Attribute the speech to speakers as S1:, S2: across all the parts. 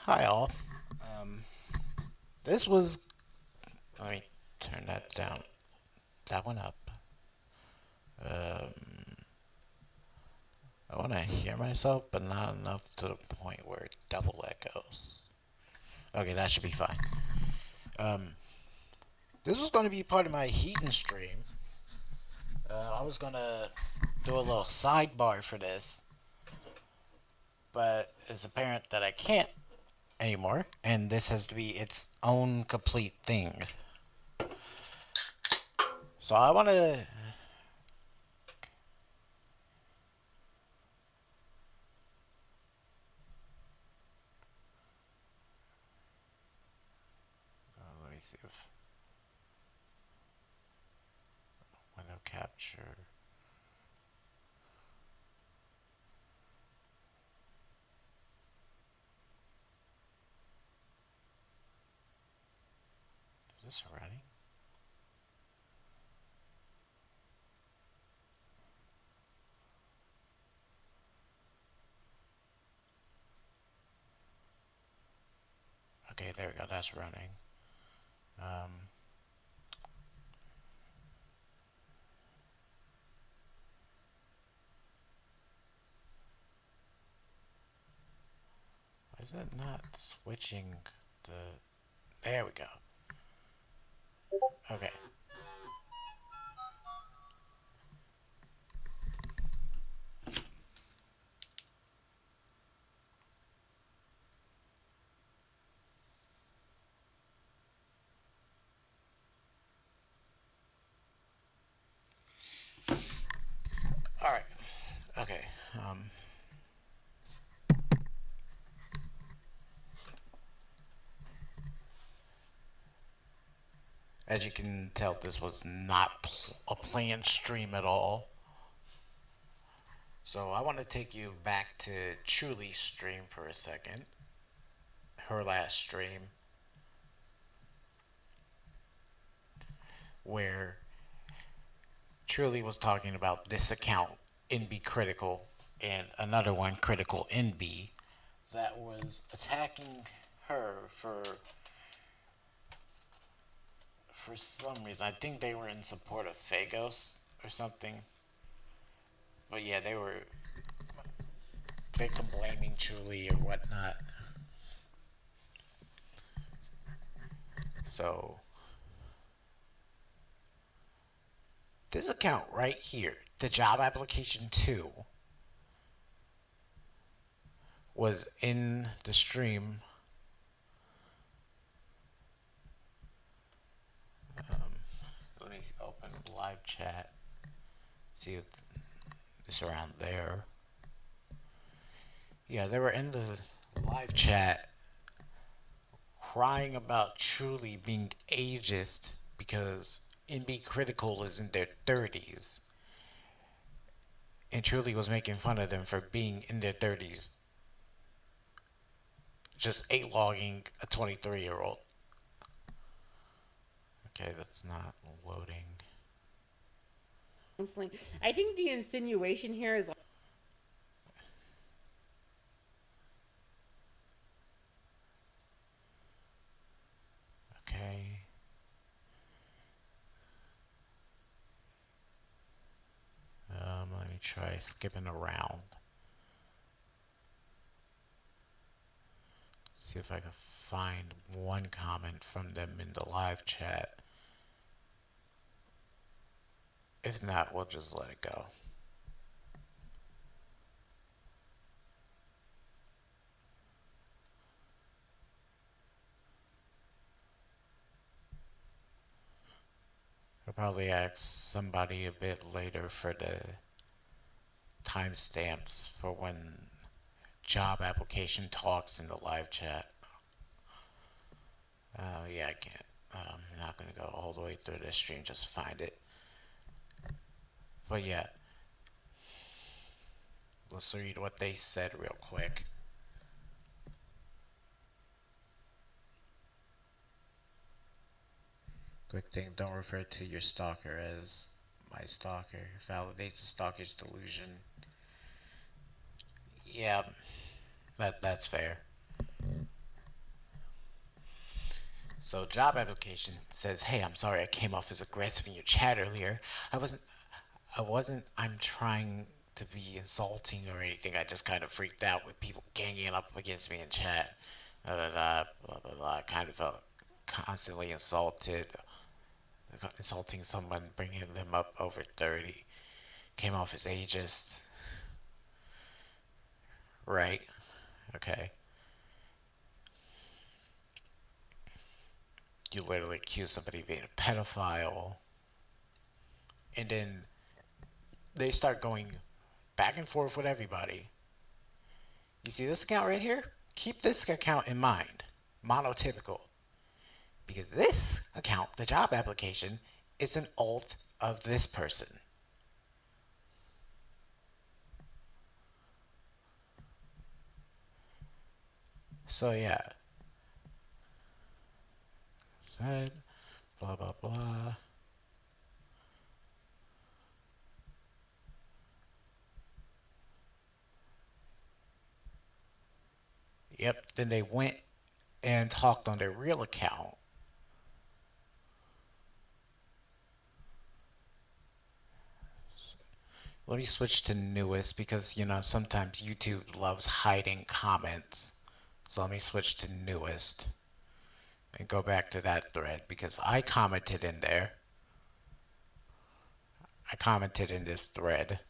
S1: Hi all. Um, this was. Let me turn that down. That one up. Um, I want to hear myself, but not enough to the point where it double echoes. Okay, that should be fine. Um, this was going to be part of my heating stream. I was going to do a little sidebar for this, but it's apparent that I can't anymore, and this has to be its own complete thing. So I want to. Let me see if window capture. Is this running? Okay, there we go. That's running. Um, why is it not switching the? There we go. Okay. All right. Okay. As you can tell, this was not a planned stream at all. So I want to take you back to Chuli's stream for a second. Her last stream, where Chuli was talking about this account NB Critical and another one Critical NB that was attacking her for some reason. I think they were in support of Fagos or something. But yeah, they were victim blaming Chuli or whatnot. So this account right here, the job application 2, was in the stream. Let me open live chat. See if it's around there. Yeah, they were in the live chat crying about truly being ageist because NB Critical is in their 30s. And truly was making fun of them for being in their 30s, just a logging a 23-year-old. Okay, that's not loading.
S2: Counseling. I think the insinuation here is like,
S1: Okay. Let me try skipping around. See if I can find one comment from them in the live chat. If not, we'll just let it go. I'll probably ask somebody a bit later for the timestamps for when job application talks in the live chat. Yeah, I can't. I'm not gonna go all the way through this stream just to find it. But yeah, let's read what they said real quick. Quick thing, don't refer to your stalker as my stalker. Validates the stalker's delusion. Yeah, that's fair. So job application says, "Hey, I'm sorry I came off as aggressive in your chat earlier. I wasn't. I wasn't. I'm trying to be insulting or anything. I just kind of freaked out with people ganging up against me in chat. Blah blah blah blah blah. blah. I kind of felt constantly insulting someone, bringing them up over 30. Came off as ageist. Right? Okay. You literally accuse somebody of being a pedophile, and then they start going back and forth with everybody. You see this account right here? Keep this account in mind. Monotypical. Because this account, the job application, is an alt of this person. So yeah. Said, blah blah blah. Yep. Then they went and talked on their real account. Let me switch to newest because sometimes YouTube loves hiding comments. So let me switch to newest and go back to that thread because I commented in there. I commented in this thread.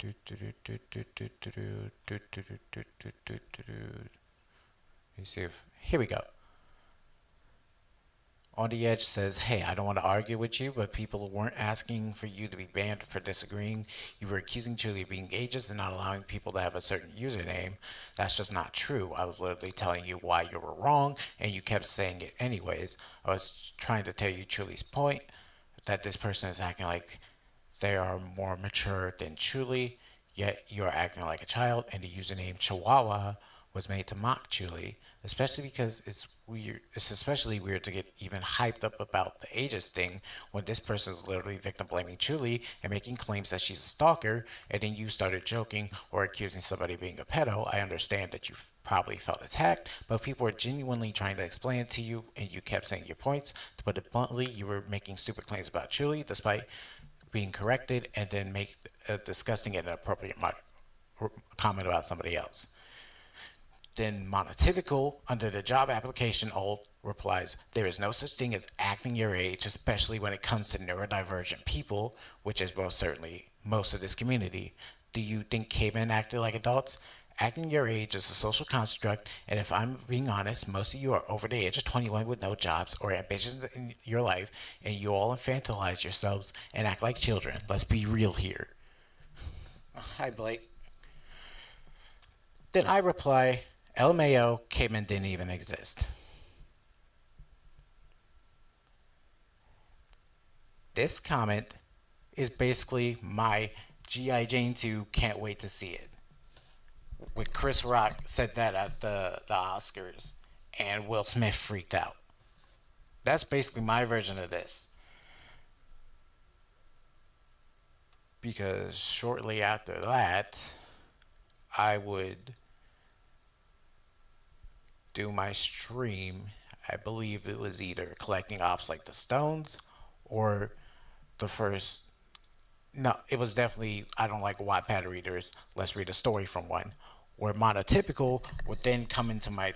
S1: You see if here we go. On the Edge says, "Hey, I don't want to argue with you, but people weren't asking for you to be banned for disagreeing. You were accusing Julie of being ageist and not allowing people to have a certain username. That's just not true. I was literally telling you why you were wrong, and you kept saying it anyways. I was trying to tell you Julie's point that this person is acting like they are more mature than Chuuli, yet you're acting like a child, and the username Chihuahua was made to mock Chuuli, especially because it's weird. It's especially weird to get even hyped up about the ages thing when this person is literally victim blaming Chuuli and making claims that she's a stalker, and then you started joking or accusing somebody of being a pedo. I understand that you probably felt attacked, but people were genuinely trying to explain it to you, and you kept saying your points. To put it bluntly, you were making stupid claims about Chuuli, despite being corrected, and then make a disgusting and inappropriate comment about somebody else. Then monotypical under the job application alt replies, "There is no such thing as acting your age, especially when it comes to neurodivergent people, which is most certainly most of this community. Do you think cavemen acted like adults? Acting your age is a social construct, and if I'm being honest, most of you are over the age of 21 with no jobs or ambitions in your life, and you all infantilize yourselves and act like children. Let's be real here." Hi, Blake. Then I reply, "LMAO, cavemen didn't even exist." This comment is basically my G.I. Jane 2 can't wait to see it. With Chris Rock said that at the Oscars, and Will Smith freaked out. That's basically my version of this. Because shortly after that, I would do my stream. I believe it was either collecting ops like the Stones or the first. No, it was definitely I don't like Wattpad readers. Let's read a story from one. Where monotypical would then come into my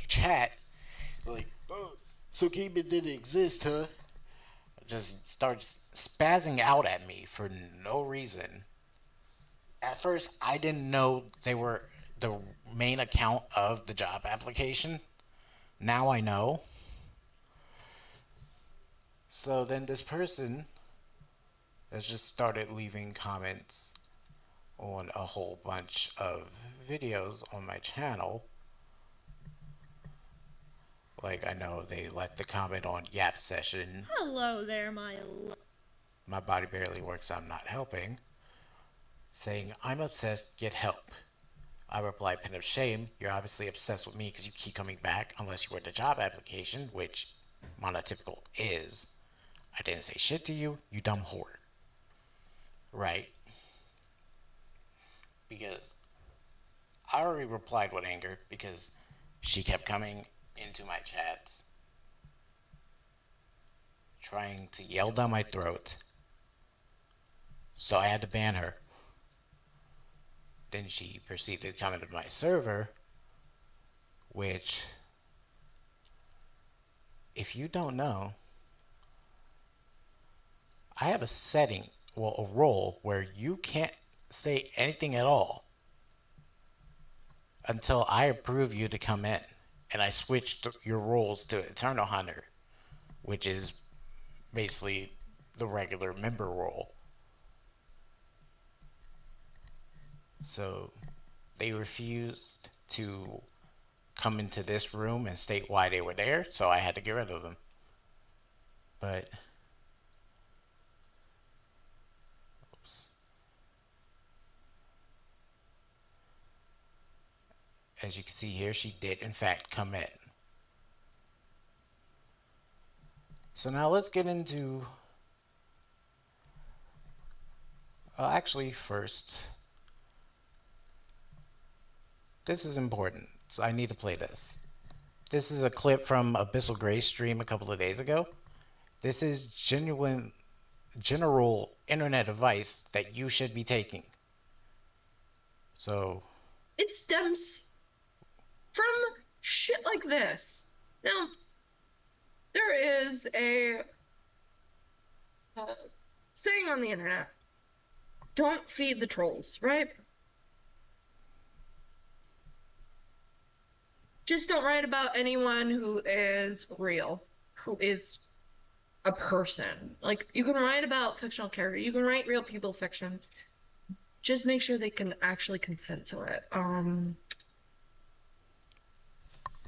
S1: chat like, "Oh, so Cayman didn't exist, huh?" Just starts spazzing out at me for no reason. At first, I didn't know they were the main account of the job application. Now I know. So then this person has just started leaving comments on a whole bunch of videos on my channel. Like I know they left the comment on Yap Session.
S3: Hello there,
S1: My body barely works, I'm not helping. saying, I'm obsessed, get help. I replied, pin of shame, you're obviously obsessed with me because you keep coming back unless you read the job application, which monotypical is. I didn't say shit to you, you dumb whore. Right? Because I already replied with anger because she kept coming into my chats trying to yell down my throat. So I had to ban her. Then she proceeded to come into my server, which, if you don't know, I have a setting, well, a role where you can't say anything at all until I approve you to come in. And I switched your roles to Eternal Hunter, which is basically the regular member role. So they refused to come into this room and state why they were there, so I had to get rid of them. But oops. As you can see here, she did in fact come in. So now let's get into actually first, this is important, so I need to play this. This is a clip from Abyssal Gray's stream a couple of days ago. This is general internet advice that you should be taking. So
S3: it stems from shit like this. Now, there is a saying on the internet, don't feed the trolls, right? Just don't write about anyone who is real, who is a person. Like, you can write about fictional characters, you can write real people fiction. Just make sure they can actually consent to it. Well,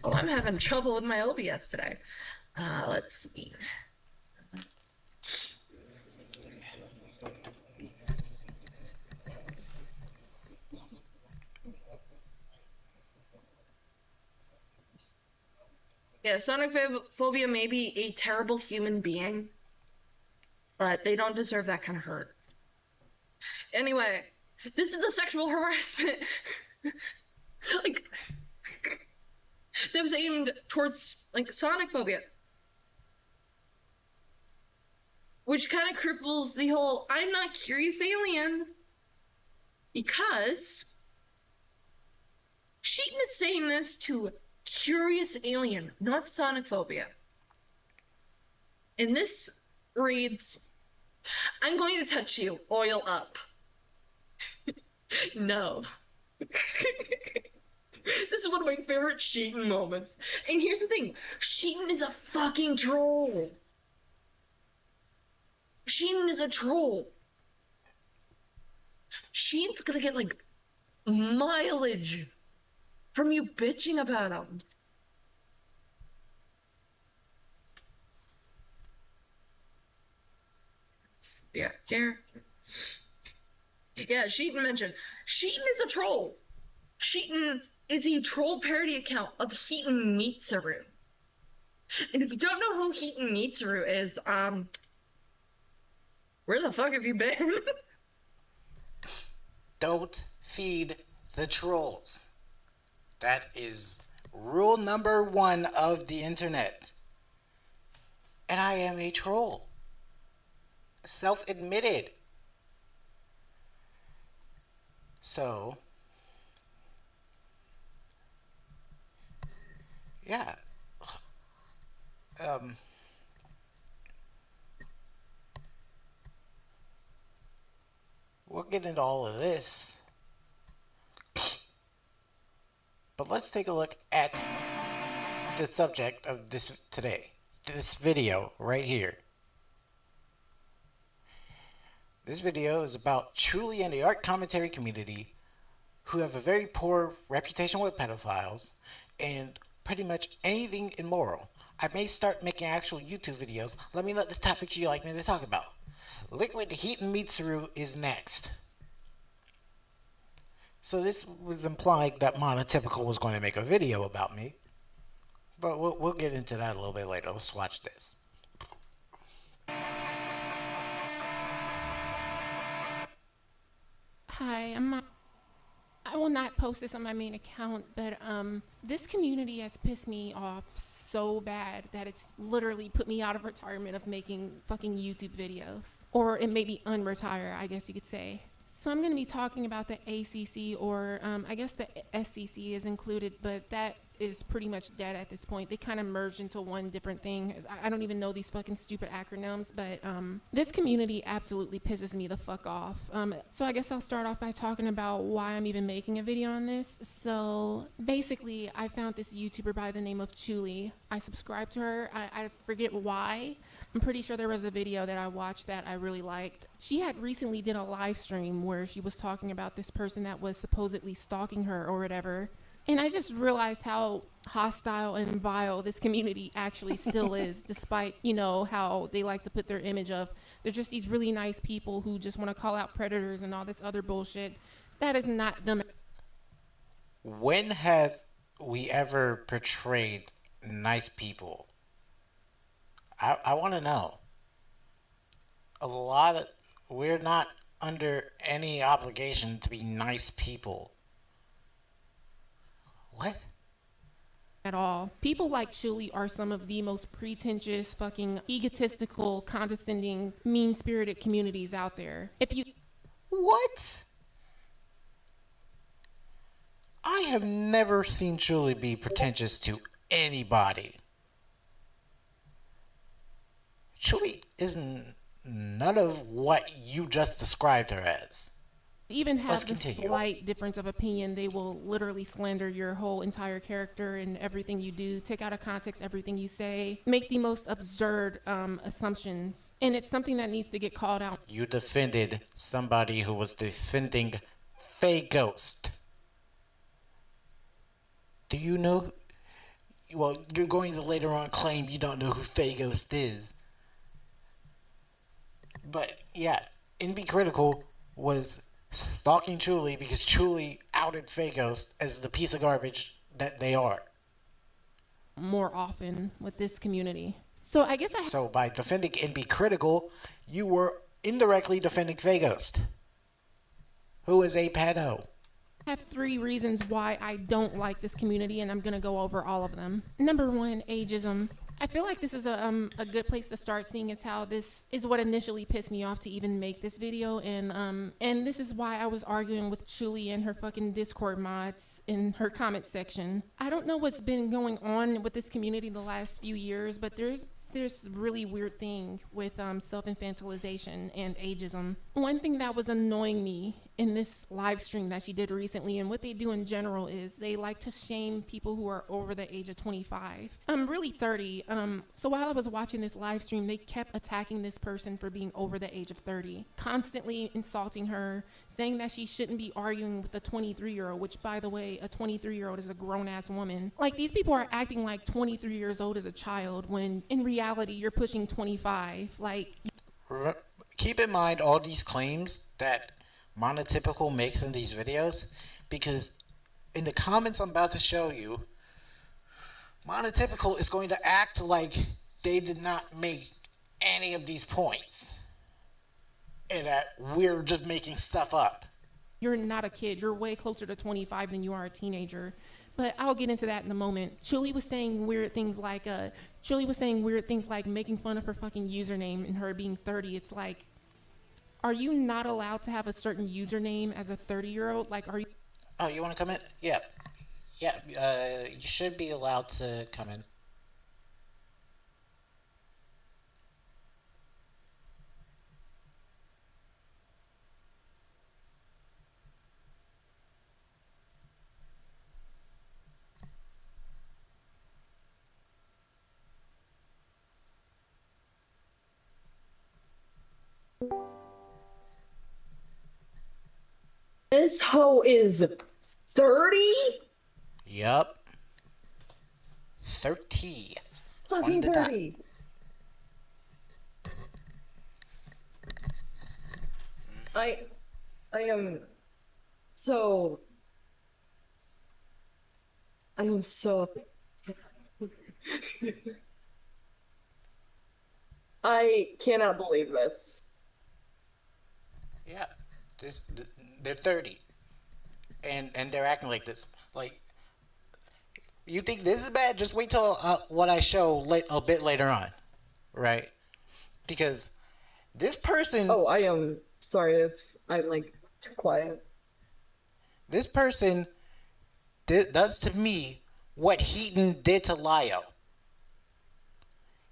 S3: I'm having trouble with my OBS today. Let's see. Yeah, sonic phobia may be a terrible human being, but they don't deserve that kind of hurt. Anyway, this is the sexual harassment like that was aimed towards like sonic phobia, which kind of cripples the whole I'm not curious alien, because Sheetan is saying this to curious alien, not sonic phobia. And this reads, I'm going to touch you, oil up. No. This is one of my favorite Sheetan moments. And here's the thing, Sheetan is a fucking troll. Sheetan is a troll. Sheetan's gonna get like mileage from you bitching about him. Yeah, here. Yeah, Sheetan mentioned. Sheetan is a troll. Sheetan is a troll parody account of Heaton Mitsuru. And if you don't know who Heaton Mitsuru is, where the fuck have you been?
S1: don't feed the trolls. That is rule number 1 of the internet. And I am a troll. Self-admitted. So, yeah. We'll get into all of this. But let's take a look at the subject of this today. This video right here. This video is about Chuuli and the art commentary community who have a very poor reputation with pedophiles and pretty much anything immoral. I may start making actual YouTube videos. Let me know the topics you'd like me to talk about. Liquid Heat and Mitsuru is next. So this was implying that Monotypical was going to make a video about me. But we'll get into that a little bit later. Let's watch this.
S4: Hi, I will not post this on my main account, but this community has pissed me off so bad that it's literally put me out of retirement of making fucking YouTube videos. Or it made me unretire, I guess you could say. So I'm going to be talking about the ACC, or I guess the SCC is included, but that is pretty much dead at this point. They kind of merged into one different thing. I don't even know these fucking stupid acronyms, but this community absolutely pisses me the fuck off. So I guess I'll start off by talking about why I'm even making a video on this. So basically, I found this YouTuber by the name of Chuuli. I subscribed to her. I forget why. I'm pretty sure there was a video that I watched that I really liked. She had recently did a live stream where she was talking about this person that was supposedly stalking her or whatever. And I just realized how hostile and vile this community actually still is, despite, you know, how they like to put their image of they're just these really nice people who just want to call out predators and all this other bullshit. That is not them.
S1: When have we ever portrayed nice people? I want to know. We're not under any obligation to be nice people. What?
S4: At all. People like Chuuli are some of the most pretentious, fucking egotistical, condescending, mean-spirited communities out there.
S1: What? I have never seen Chuuli be pretentious to anybody. Chuuli is none of what you just described her as.
S4: Even have
S1: Let's
S4: the
S1: continue.
S4: slight difference of opinion, they will literally slander your whole entire character and everything you do, take out of context everything you say, make the most absurd assumptions. And it's something that needs to get called out.
S1: You defended somebody who was defending Faye Ghost. Do you know? Well, you're going to later on claim you don't know who Faye Ghost is. But yeah, NB Critical was stalking Chuuli because Chuuli outed Faye Ghost as the piece of garbage that they are.
S4: More often with this community. So I guess
S1: So by defending NB Critical, you were indirectly defending Faye Ghost, who is a pedo.
S4: have 3 reasons why I don't like this community, and I'm going to go over all of them. Number 1, ageism. I feel like this is a good place to start, seeing as how this is what initially pissed me off to even make this video, and this is why I was arguing with Chuuli and her fucking Discord mods in her comment section. I don't know what's been going on with this community the last few years, but there's really weird thing with self-infantilization and ageism. One thing that was annoying me in this live stream that she did recently, and what they do in general, is they like to shame people who are over the age of 25. I'm really 30. So while I was watching this live stream, they kept attacking this person for being over the age of 30, constantly insulting her, saying that she shouldn't be arguing with a 23-year-old, which, by the way, a 23-year-old is a grown-ass woman. Like, these people are acting like 23 years old is a child, when in reality, you're pushing 25. Like,
S1: keep in mind all these claims that Monotypical makes in these videos, because in the comments I'm about to show you, Monotypical is going to act like they did not make any of these points and that we're just making stuff up.
S4: you're not a kid. You're way closer to 25 than you are a teenager. But I'll get into that in a moment. Chuuli was saying weird things like making fun of her fucking username and her being 30. It's like, are you not allowed to have a certain username as a 30-year-old? Like, are you?
S1: Oh, you want to come in? Yeah. Yeah, you should be allowed to come in.
S3: This hoe is 30?
S1: Yup. 30.
S3: Fucking
S1: On the dot.
S3: 30. I am so I am so. I cannot believe this.
S1: Yeah, this they're 30, and they're acting like this. Like, you think this is bad? Just wait till what I show a bit later on, right? Because this person,
S3: Oh, I am sorry if I'm like too quiet.
S1: this person does to me what Heaton did to Lio.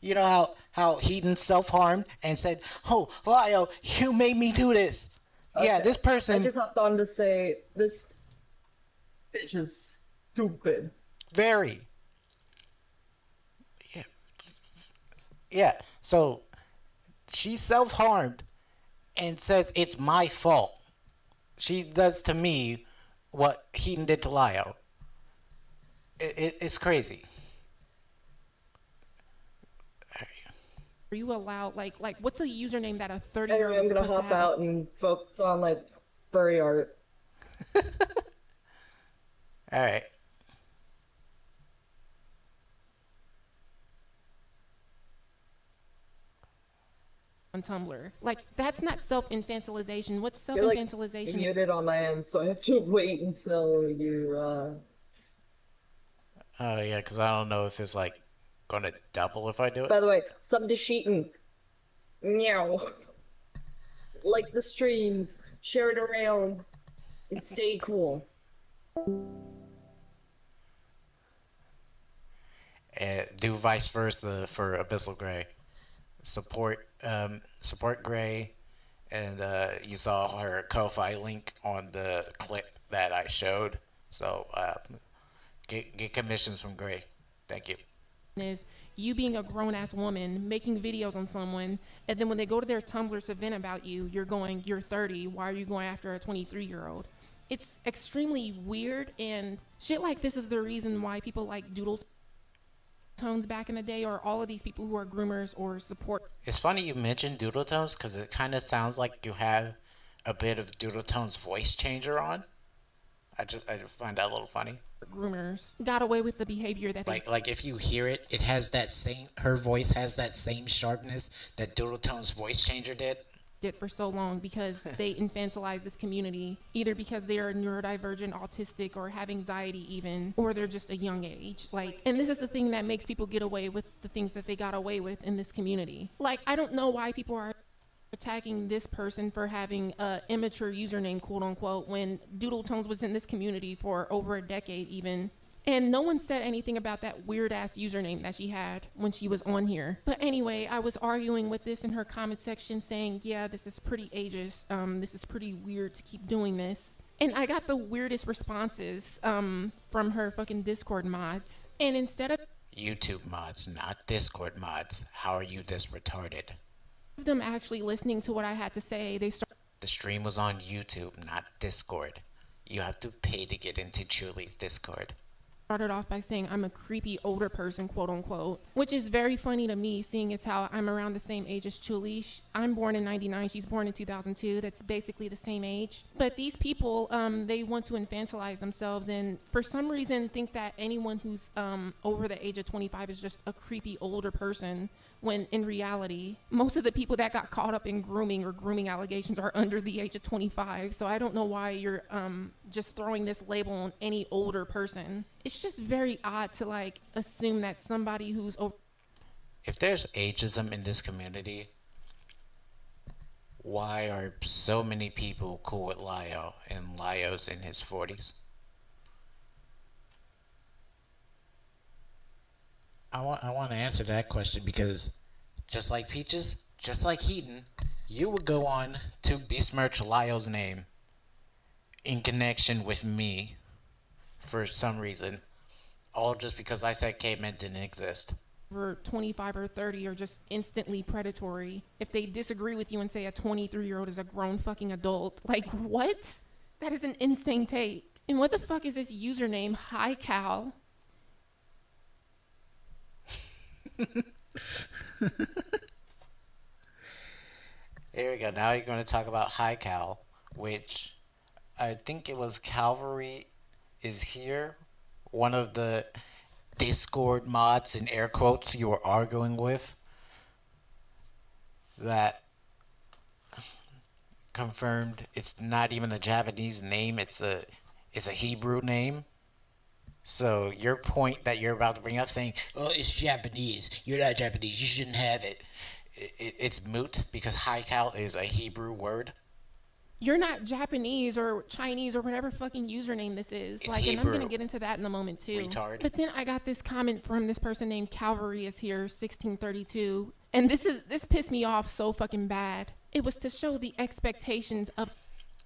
S1: You know how Heaton self harmed and said, "Oh, Lio, you made me do this." Yeah,
S3: Okay.
S1: this
S3: I
S1: person
S3: just hopped on to say this bitch is stupid.
S1: very. Yeah, yeah. So she self harmed and says it's my fault. She does to me what Heaton did to Lio. It's crazy.
S4: Are you allowed like what's a username that a 30-year-old
S3: Anyway,
S4: is
S3: I'm gonna
S4: supposed to
S3: hop
S4: have?
S3: out and focus on like furry art.
S1: All right.
S4: On Tumblr. Like that's not self-infantilization. What's
S3: You're like
S4: self-infantilization?
S3: muted on my end, so I have to wait until you.
S1: Oh yeah, because I don't know if it's like gonna double if I do it.
S3: By the way, sub to Sheeton. Meow. Like the streams, share it around, and stay cool.
S1: And do vice versa for Abyssal Gray. Support Gray, and you saw her Ko-fi link on the clip that I showed. So get commissions from Gray. Thank you.
S4: Is you being a grown-ass woman making videos on someone, and then when they go to their Tumblr to vent about you, you're 30. Why are you going after a 23-year-old? It's extremely weird, and shit like this is the reason why people like Doodle Tones back in the day, or all of these people who are groomers or support
S1: It's funny you mentioned Doodle Tones because it kind of sounds like you have a bit of Doodle Tones voice changer on. I just find that a little funny.
S4: groomers got away with the behavior that they
S1: Like if you hear it, it has that same. Her voice has that same sharpness that Doodle Tones voice changer did.
S4: did for so long because they infantilize this community, either because they are neurodivergent, autistic, or have anxiety even, or they're just a young age. Like, and this is the thing that makes people get away with the things that they got away with in this community. Like, I don't know why people are attacking this person for having a immature username, quote unquote, when Doodle Tones was in this community for over a decade even. And no one said anything about that weird ass username that she had when she was on here. But anyway, I was arguing with this in her comment section saying, yeah, this is pretty ageist. This is pretty weird to keep doing this. And I got the weirdest responses from her fucking Discord mods. And instead of
S1: YouTube mods, not Discord mods. How are you this retarded?
S4: them actually listening to what I had to say, they started
S1: The stream was on YouTube, not Discord. You have to pay to get into Chuli's Discord.
S4: off by saying I'm a creepy older person, quote unquote, which is very funny to me, seeing as how I'm around the same age as Chuuli. I'm born in '99, she's born in 2002. That's basically the same age. But these people, they want to infantilize themselves, and for some reason think that anyone who's over the age of 25 is just a creepy older person, when in reality, most of the people that got caught up in grooming or grooming allegations are under the age of 25. So I don't know why you're just throwing this label on any older person. It's just very odd to like assume that somebody who's over.
S1: If there's ageism in this community, why are so many people cool with Lio and Lio's in his 40s? I want to answer that question because just like Peaches, just like Heaton, you would go on to besmirch Lio's name in connection with me for some reason, all just because I said cavemen didn't exist.
S4: Over 25 or 30 are just instantly predatory. If they disagree with you and say a 23-year-old is a grown fucking adult, like what? That is an insane take. And what the fuck is this username, Hi Cal?
S1: Here we go. Now you're going to talk about High Cal, which I think it was Calvary is here one of the Discord mods in air quotes you were arguing with that confirmed it's not even a Japanese name, it's a Hebrew name. So your point that you're about to bring up saying, "Oh, it's Japanese. You're not Japanese. You shouldn't have it." It's moot because Haikal is a Hebrew word.
S4: You're not Japanese or Chinese or whatever fucking username this is.
S1: It's
S4: like, and I'm
S1: Hebrew.
S4: gonna get into that in a moment too.
S1: Retard.
S4: But then I got this comment from this person named Calvary is here, 1632, and this pissed me off so fucking bad. It was to show the expectations of.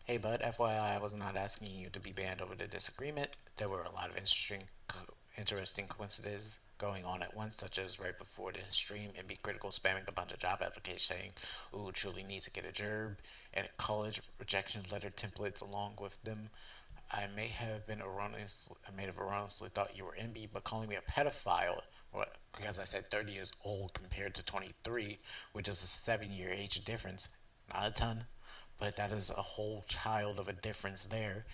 S1: Hey, bud, FYI, I was not asking you to be banned over the disagreement. There were a lot of interesting coincidences going on at once, such as right before the stream, and be critical spamming a bunch of job applications saying, "Ooh, truly needs to get a job," and college rejection letter templates along with them. I may have erroneously thought you were MB, but calling me a pedophile, because I said 30 years old compared to 23, which is a 7-year age difference, not a ton, but that is a whole child of a difference there.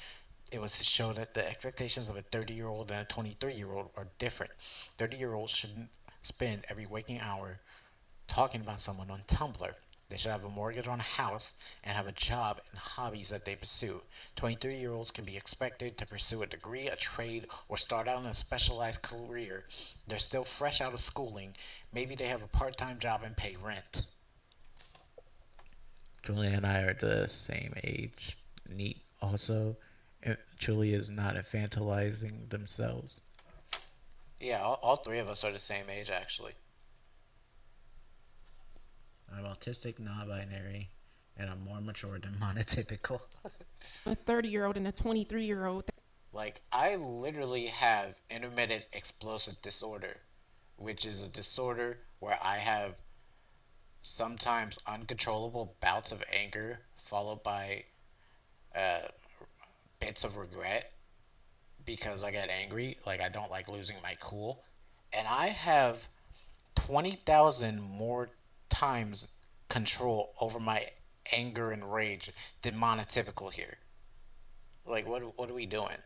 S1: It was to show that the expectations of a 30-year-old and a 23-year-old are different. 30-year-olds shouldn't spend every waking hour talking about someone on Tumblr. They should have a mortgage on a house and have a job and hobbies that they pursue. 23-year-olds can be expected to pursue a degree, a trade, or start out in a specialized career. They're still fresh out of schooling. Maybe they have a part-time job and pay rent. Julie and I are the same age. Neat. Also, Julie is not infantilizing themselves. Yeah, all three of us are the same age, actually. I'm autistic, non-binary, and I'm more mature than monotypical.
S4: A 30-year-old and a 23-year-old.
S1: Like, I literally have intermittent explosive disorder, which is a disorder where I have sometimes uncontrollable bouts of anger followed by bits of regret because I get angry. Like, I don't like losing my cool. And I have 20,000 more times control over my anger and rage than monotypical here. Like, what are we doing?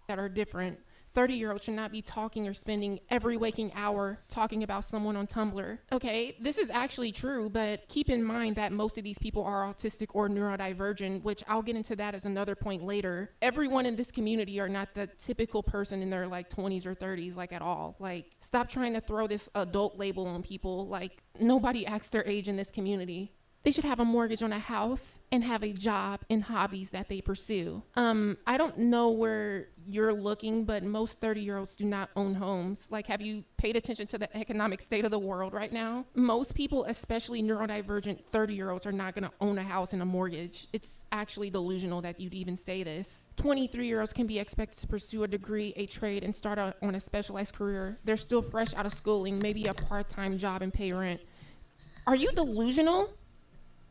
S4: That are different. 30-year-olds should not be talking or spending every waking hour talking about someone on Tumblr. Okay, this is actually true, but keep in mind that most of these people are autistic or neurodivergent, which I'll get into that as another point later. Everyone in this community are not the typical person in their like 20s or 30s, like at all. Like, stop trying to throw this adult label on people. Like, nobody acts their age in this community. They should have a mortgage on a house and have a job and hobbies that they pursue. I don't know where you're looking, but most 30-year-olds do not own homes. Like, have you paid attention to the economic state of the world right now? Most people, especially neurodivergent 30-year-olds, are not gonna own a house and a mortgage. It's actually delusional that you'd even say this. 23-year-olds can be expected to pursue a degree, a trade, and start out on a specialized career. They're still fresh out of schooling, maybe a part-time job and pay rent. Are you delusional?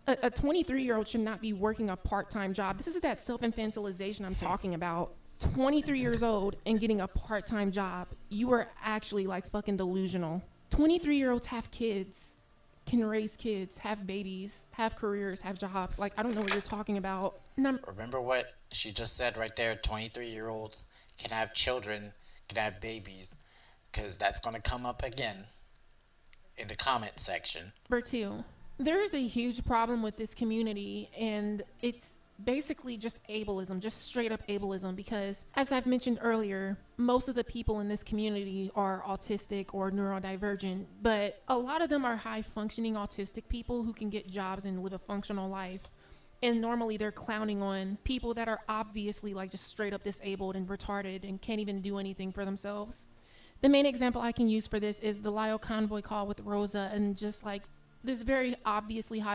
S4: A 23-year-old should not be working a part-time job. This is that self-infantilization I'm talking about. 23 years old and getting a part-time job. You are actually like fucking delusional. 23-year-olds have kids, can raise kids, have babies, have careers, have jobs. Like, I don't know what you're talking about.
S1: Remember what she just said right there? 23-year-olds can have children, can have babies, because that's going to come up again in the comment section.
S4: Number two. There is a huge problem with this community, and it's basically just ableism, just straight up ableism, because as I've mentioned earlier, most of the people in this community are autistic or neurodivergent, but a lot of them are high functioning autistic people who can get jobs and live a functional life. And normally they're clowning on people that are obviously like just straight up disabled and retarded and can't even do anything for themselves. The main example I can use for this is the Lyle convoy call with Rosa, and just like this very obviously high.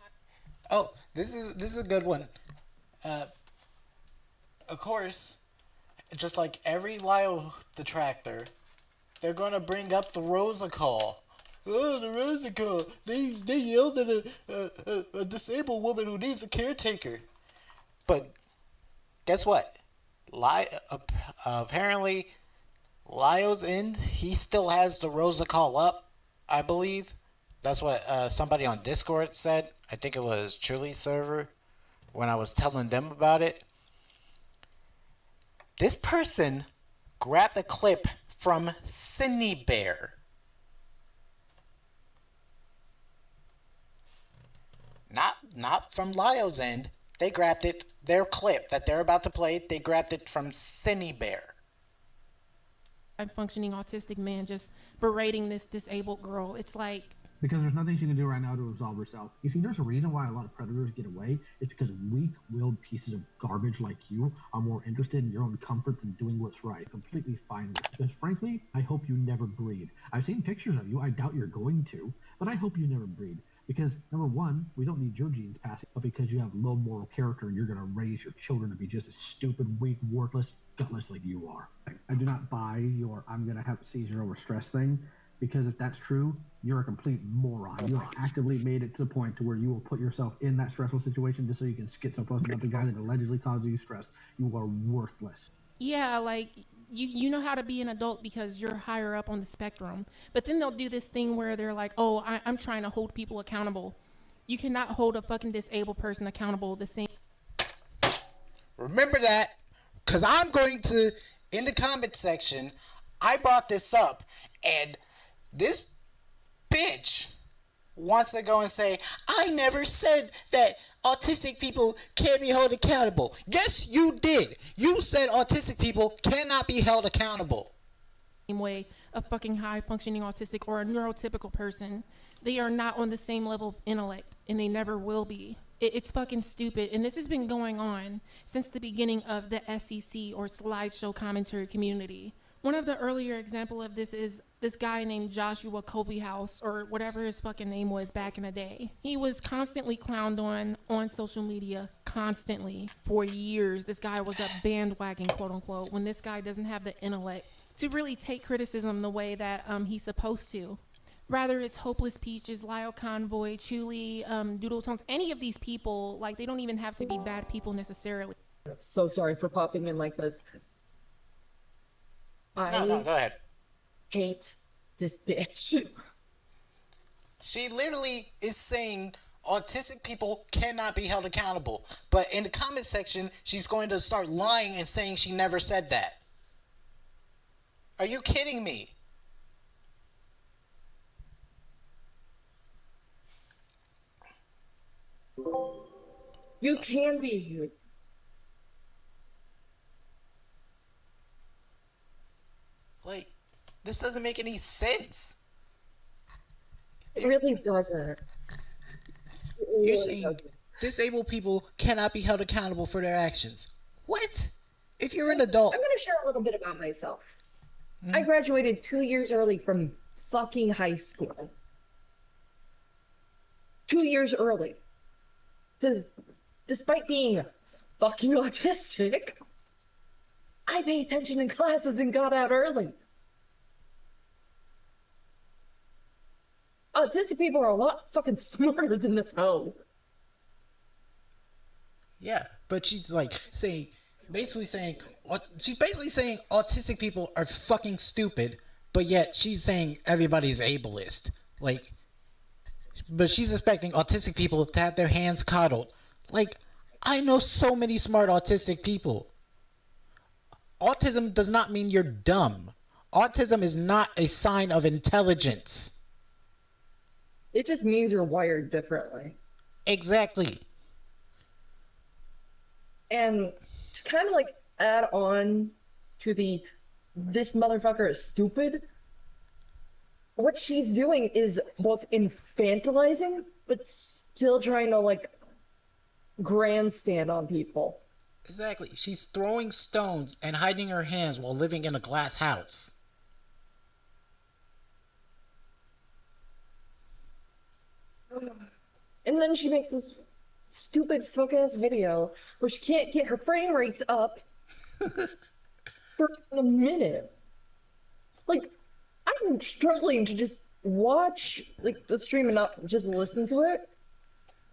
S1: Oh, this is a good one. Of course, just like every Lyle detractor, they're gonna bring up the Rosa call. Oh, the Rosa call. They yelled at a disabled woman who needs a caretaker. But guess what? Apparently, Lyle's end. He still has the Rosa call up, I believe. That's what somebody on Discord said. I think it was Chuuli server when I was telling them about it. This person grabbed a clip from Cindy Bear. Not from Lyo's end. They grabbed it, their clip that they're about to play, they grabbed it from Cindy Bear.
S4: I'm functioning autistic man just berating this disabled girl. It's like,
S5: because there's nothing she can do right now to absolve herself. You see, there's a reason why a lot of predators get away. It's because weak-willed pieces of garbage like you are more interested in your own comfort than doing what's right. Completely fine with it. Because frankly, I hope you never breed. I've seen pictures of you. I doubt you're going to, but I hope you never breed. Because, number one, we don't need your genes passing, but because you have low moral character and you're going to raise your children to be just as stupid, weak, worthless, gutless like you are. I do not buy your I'm going to have a seizure over stress thing, because if that's true, you're a complete moron. You have actively made it to the point to where you will put yourself in that stressful situation just so you can skit so close about the guy that allegedly causes you stress. You are worthless.
S4: yeah, like you know how to be an adult because you're higher up on the spectrum. But then they'll do this thing where they're like, oh, I'm trying to hold people accountable. You cannot hold a fucking disabled person accountable the same.
S1: Remember that, because I'm going to, in the comment section, I brought this up, and this bitch wants to go and say, I never said that autistic people can't be held accountable. Yes, you did. You said autistic people cannot be held accountable.
S4: Same way a fucking high functioning autistic or a neurotypical person, they are not on the same level of intellect, and they never will be. It's fucking stupid, and this has been going on since the beginning of the SEC or slideshow commentary community. One of the earlier example of this is this guy named Joshua House, or whatever his fucking name was back in the day. He was constantly clowned on social media, constantly, for years. This guy was a bandwagon, quote unquote, when this guy doesn't have the intellect to really take criticism the way that he's supposed to. Rather, it's Hopeless Peaches, Lyle Convoy, Chuuli, Doodle Tones, any of these people, like, they don't even have to be bad people necessarily.
S3: So sorry for popping in like this.
S1: No, go ahead.
S3: Hate this bitch.
S1: She literally is saying autistic people cannot be held accountable. But in the comment section, she's going to start lying and saying she never said that. Are you kidding me?
S3: You can be.
S1: Like, this doesn't make any sense.
S3: It really doesn't.
S1: You're saying disabled people cannot be held accountable for their actions. What? If you're an adult.
S3: I'm going to share a little bit about myself. I graduated 2 years early from fucking high school. 2 years early. Because despite being fucking autistic, I pay attention in classes and got out early. Autistic people are a lot fucking smarter than this hoe.
S1: Yeah, but she's like basically saying autistic people are fucking stupid, but yet she's saying everybody's ableist. Like, but she's expecting autistic people to have their hands coddled. Like, I know so many smart autistic people. Autism does not mean you're dumb. Autism is not a sign of intelligence.
S3: It just means you're wired differently.
S1: Exactly.
S3: And to kind of like add on to this motherfucker is stupid, what she's doing is both infantilizing, but still trying to like grandstand on people.
S1: Exactly. She's throwing stones and hiding her hands while living in a glass house.
S3: And then she makes this stupid fuck-ass video where she can't get her frame rates up for a minute. Like, I'm struggling to just watch like the stream and not just listen to it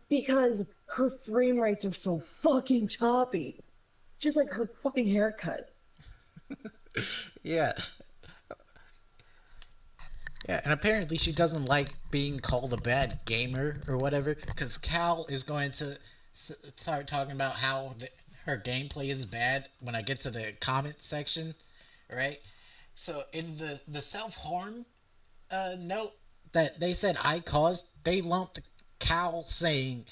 S3: because her frame rates are so fucking choppy. Just like her fucking haircut.
S1: Yeah. Yeah, and apparently she doesn't like being called a bad gamer or whatever, because Cal is going to start talking about how her gameplay is bad when I get to the comment section. right? So in the self harm note that they said I caused, they lumped Cal saying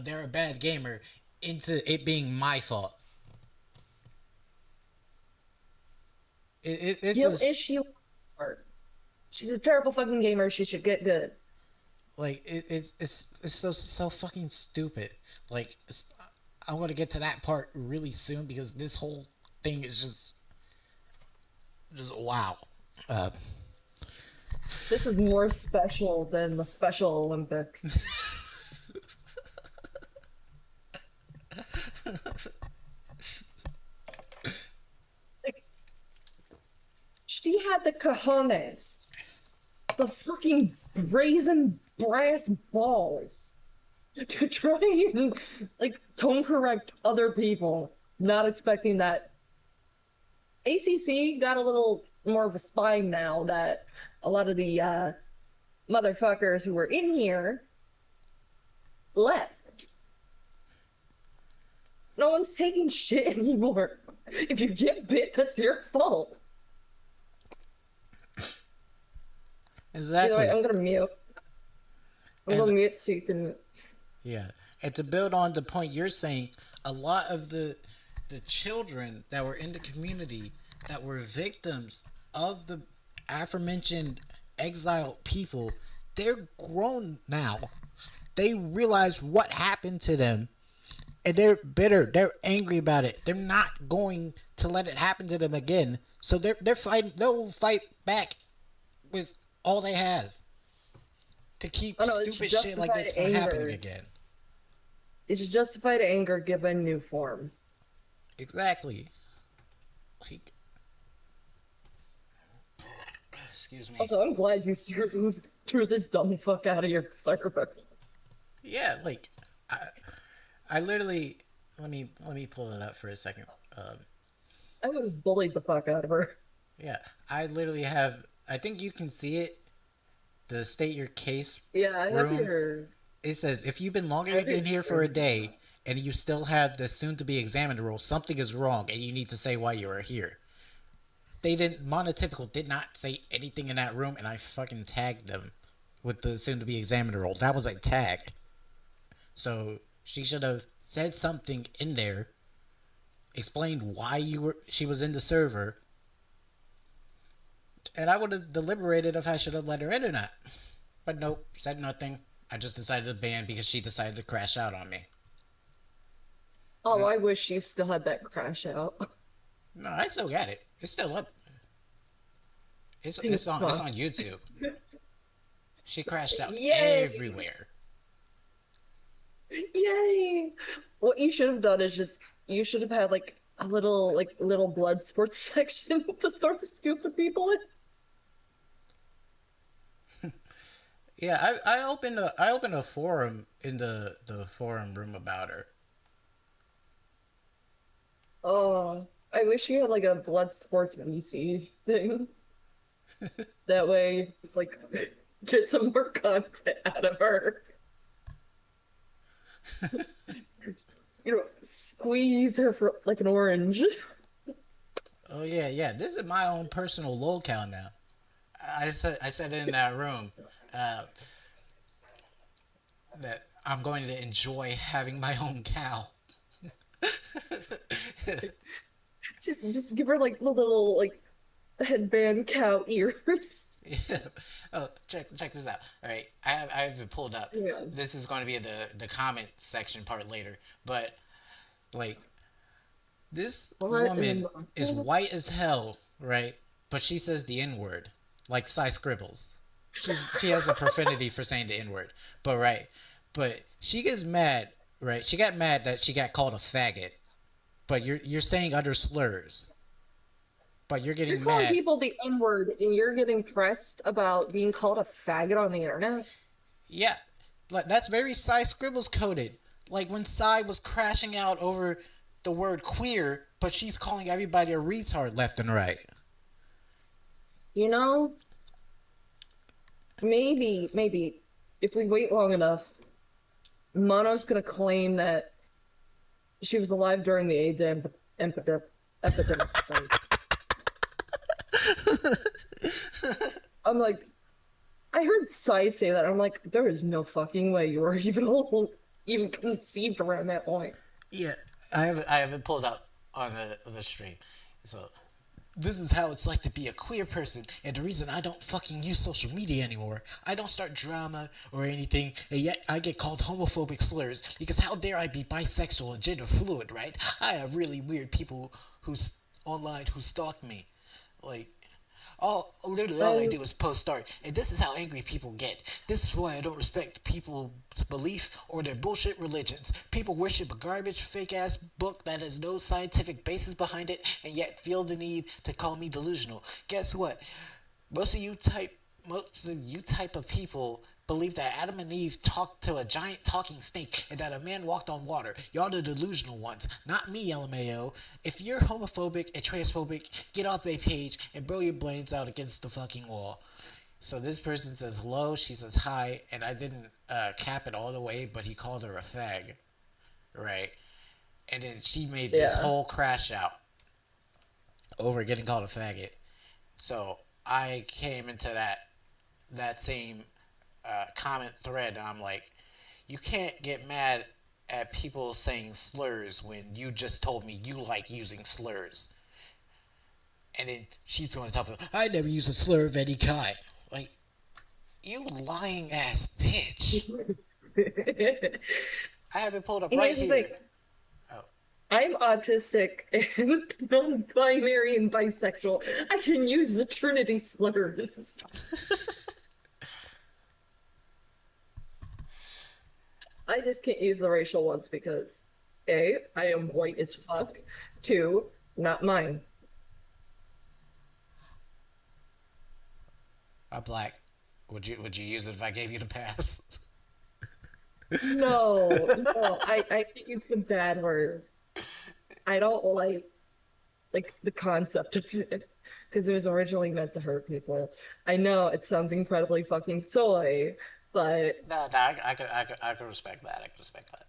S1: they're a bad gamer into it being my fault. It's
S3: Gil,
S1: as
S3: is she hard? She's a terrible fucking gamer. She should get good.
S1: like it's so fucking stupid. Like I want to get to that part really soon because this whole thing is just wow. Uh,
S3: This is more special than the Special Olympics. Like, she had the cojones, the fucking brazen brass balls to try and like tone correct other people, not expecting that. ACC got a little more of a spine now that a lot of the motherfuckers who were in here left. No one's taking shit anymore. If you get bit, that's your fault. Either way,
S1: exactly.
S3: I'm gonna mute. I'm gonna
S1: And
S3: mute so you can.
S1: yeah, and to build on the point you're saying, a lot of the children that were in the community that were victims of the aforementioned exiled people, they're grown now. They realize what happened to them, and they're bitter. They're angry about it. They're not going to let it happen to them again. So they're fighting. They'll fight back with all they have to keep
S3: Oh no, it's
S1: stupid shit like
S3: justified
S1: this from happening
S3: anger.
S1: again.
S3: It's justified anger given new form.
S1: Exactly. Like, excuse me.
S3: Also, I'm glad you threw this dumb fuck out of your server.
S1: Yeah, like I literally let me pull it up for a second.
S3: I would have bullied the fuck out of her.
S1: Yeah, I literally have. I think you can see it. The state your case
S3: Yeah, I have
S1: room.
S3: your.
S1: It says if you've been longer
S3: I have
S1: than
S3: your
S1: here for a day and you still have the soon to be examined rule, something is wrong and you need to say why you are here. They didn't. Monotypical did not say anything in that room, and I fucking tagged them with the soon to be examined rule. That was a tag. So she should have said something in there, explained why she was in the server, and I would have deliberated if I should have let her in or not. But nope, said nothing. I just decided to ban because she decided to crash out on me.
S3: Oh, I wish you still had that crash out.
S1: No, I still got it. It's still up. It's on YouTube. She crashed out
S3: Yay!
S1: everywhere.
S3: Yay! What you should have done is just you should have had like a little blood sports section to throw stupid people in.
S1: Yeah, I opened a forum in the forum room about her.
S3: Oh, I wish you had like a blood sports VC thing. That way, like, get some more content out of her. Squeeze her for like an orange.
S1: Oh yeah. This is my own personal locale now. I said in that room that I'm going to enjoy having my own cow.
S3: Just give her like the little like headband cow ears.
S1: Yeah. Oh, check this out. All right, I have it pulled up.
S3: Yeah.
S1: This is going to be the comment section part later, but like this
S3: What
S1: woman
S3: in
S1: is
S3: the-
S1: white as hell, right? But she says the N word, like Cy Scribbles. She has a profanity for saying the N word, but she gets mad, right? She got mad that she got called a faggot, but you're saying other slurs, but you're
S3: You're
S1: getting
S3: calling
S1: mad.
S3: people the N-word and you're getting pressed about being called a faggot on the internet?
S1: Yeah, like that's very Cy Scribbles coded. Like when Cy was crashing out over the word queer, but she's calling everybody a retard left and right.
S3: You know, maybe if we wait long enough, Mono's gonna claim that she was alive during the AIDS epidemic. I'm like, I heard Sai say that. I'm like, there is no fucking way you were even conceived around that point.
S1: Yeah, I have it pulled up on the stream. So this is how it's like to be a queer person, and the reason I don't fucking use social media anymore. I don't start drama or anything, and yet I get called homophobic slurs because how dare I be bisexual and gender fluid, right? I have really weird people who's online who stalk me. Like, literally all I do is post art, and this is how angry people get. This is why I don't respect people's belief or their bullshit religions. People worship a garbage, fake ass book that has no scientific basis behind it, and yet feel the need to call me delusional. Guess what? Most of you type of people believe that Adam and Eve talked to a giant talking snake and that a man walked on water. Y'all the delusional ones, not me, LMAO. If you're homophobic and transphobic, get off a page and blow your brains out against the fucking wall. So this person says hello, she says hi, and I didn't cap it all the way, but he called her a fag, right? And then she made this whole crash out over getting called a faggot. So I came into that same comment thread. I'm like, you can't get mad at people saying slurs when you just told me you like using slurs. And then she's going to talk about, I never use a slur of any kind. Like, you lying ass bitch. I have it pulled up right here.
S3: I'm autistic and non-binary and bisexual. I can use the Trinity slurs. I just can't use the racial ones because A, I am white as fuck. 2, not mine.
S1: I'm black. Would you use it if I gave you the pass?
S3: No, I think it's a bad word. I don't like the concept of it because it was originally meant to hurt people. I know it sounds incredibly fucking soy, but
S1: No, I could respect that. I could respect that.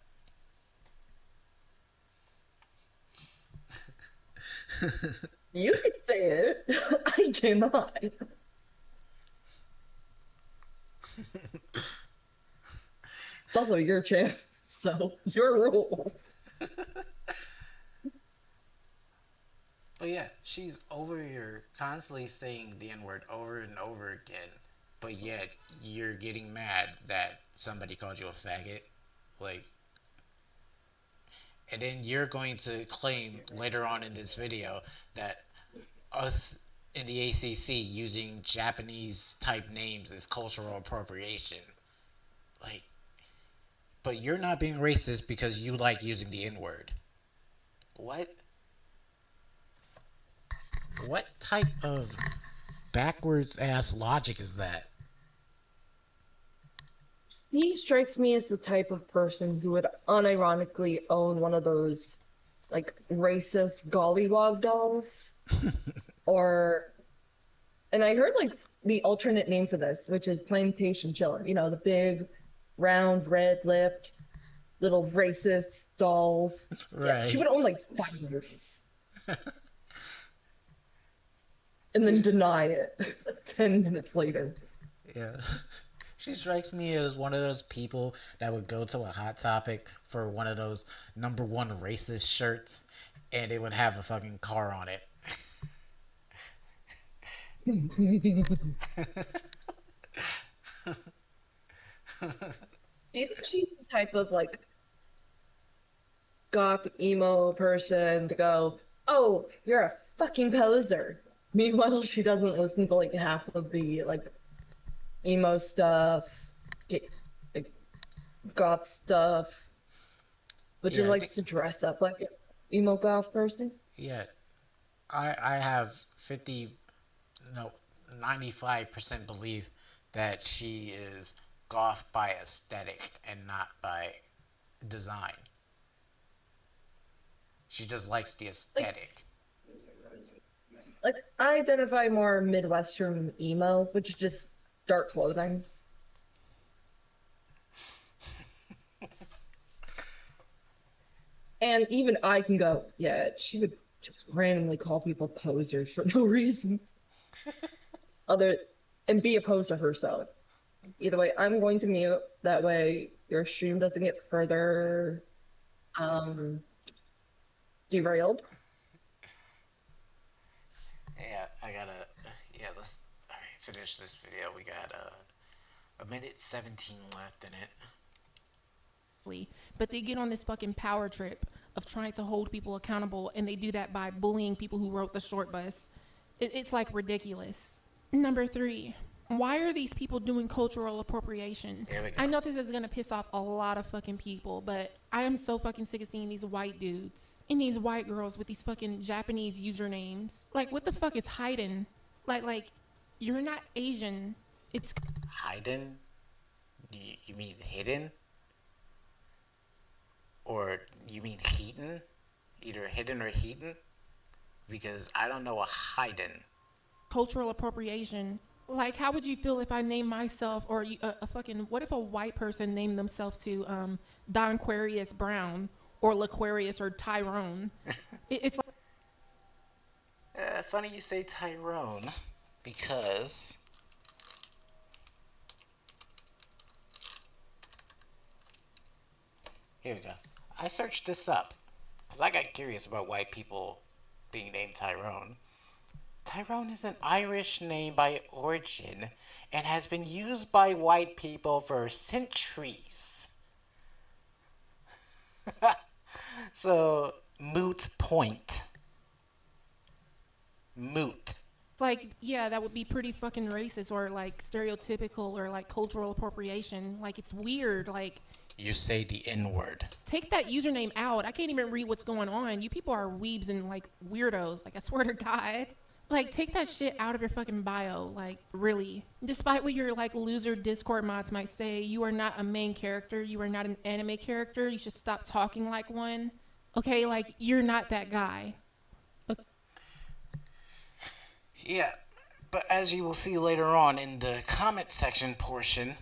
S3: you could say it. I cannot. It's also your chance, so your rules.
S1: But yeah, she's over here constantly saying the N-word over and over again, but yet you're getting mad that somebody called you a faggot. Like, and then you're going to claim later on in this video that us in the ACC using Japanese type names is cultural appropriation. Like, but you're not being racist because you like using the N-word. What? What type of backwards ass logic is that?
S3: He strikes me as the type of person who would unironically own one of those, like, racist gollywog dolls. Or, and I heard, like, the alternate name for this, which is plantation chiller. You know, the big, round, red-lipped, little racist dolls.
S1: Right.
S3: Yeah, she would own, like, 5 of these. And then deny it 10 minutes later.
S1: Yeah. She strikes me as one of those people that would go to a Hot Topic for one of those #1 racist shirts and it would have a fucking car on it.
S3: Do you think she's the type of, like, goth emo person to go, oh, you're a fucking poser? Meanwhile, she doesn't listen to, like, half of the, like, emo stuff, like, goth stuff, but she
S1: Yeah, I
S3: likes to dress up like an emo goth person.
S1: Yeah. I have 95% belief that she is goth by aesthetic and not by design. She just likes the aesthetic.
S3: Like, I identify more Midwestern emo, which is just dark clothing. And even I can go, yeah, she would just randomly call people posers for no reason. other and be opposed to herself. Either way, I'm going to mute. That way your stream doesn't get further derailed.
S1: Yeah, I gotta. Yeah, let's. All right, finish this video. We got a minute 17 left in it.
S4: But they get on this fucking power trip of trying to hold people accountable, and they do that by bullying people who wrote the short bus. It's like ridiculous. Number 3, why are these people doing cultural appropriation?
S1: Here we go.
S4: I know this is gonna piss off a lot of fucking people, but I am so fucking sick of seeing these white dudes and these white girls with these fucking Japanese usernames. Like, what the fuck is hiding? Like, you're not Asian. It's
S1: Hidden? You mean hidden? Or you mean heaten? Either hidden or heaten? Because I don't know a hidden.
S4: cultural appropriation. Like, how would you feel if I named myself, or a fucking, what if a white person named themselves to Don Quarius Brown or Laquarius or Tyrone? It's like,
S1: Funny you say Tyrone, because here we go. I searched this up because I got curious about white people being named Tyrone. Tyrone is an Irish name by origin and has been used by white people for centuries. So, moot point. Moot.
S4: like, yeah, that would be pretty fucking racist, or like stereotypical, or like cultural appropriation. Like, it's weird. Like,
S1: You say the N word.
S4: take that username out. I can't even read what's going on. You people are weebs and like weirdos. Like, I swear to God. Like, take that shit out of your fucking bio. Like, really. Despite what your like loser Discord mods might say, you are not a main character. You are not an anime character. You should stop talking like one. Okay, like, you're not that guy.
S1: Yeah, but as you will see later on in the comment section portion,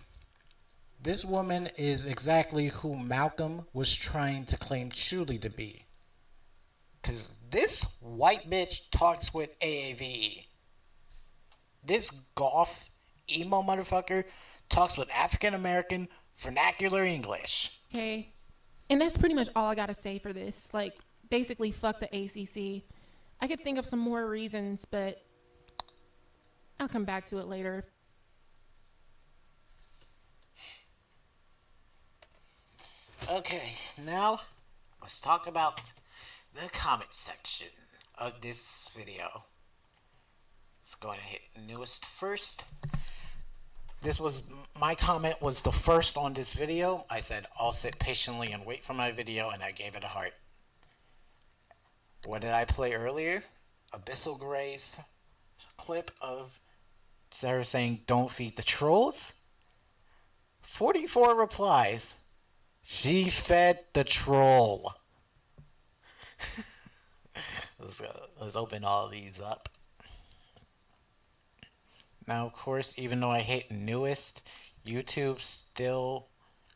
S1: this woman is exactly who Malcolm was trying to claim Chuuli to be. Because this white bitch talks with AAVE. This goth, emo motherfucker talks with African American vernacular English.
S4: Okay. And that's pretty much all I gotta say for this. Like, basically, fuck the ACC. I could think of some more reasons, but I'll come back to it later.
S1: Okay, now let's talk about the comment section of this video. Let's go ahead and hit newest first. This was, my comment was the first on this video. I said, I'll sit patiently and wait for my video, and I gave it a heart. What did I play earlier? Abyssal Gray's clip of Sarah saying, don't feed the trolls. 44 replies. She fed the troll. Let's open all these up. Now, of course, even though I hate newest, YouTube still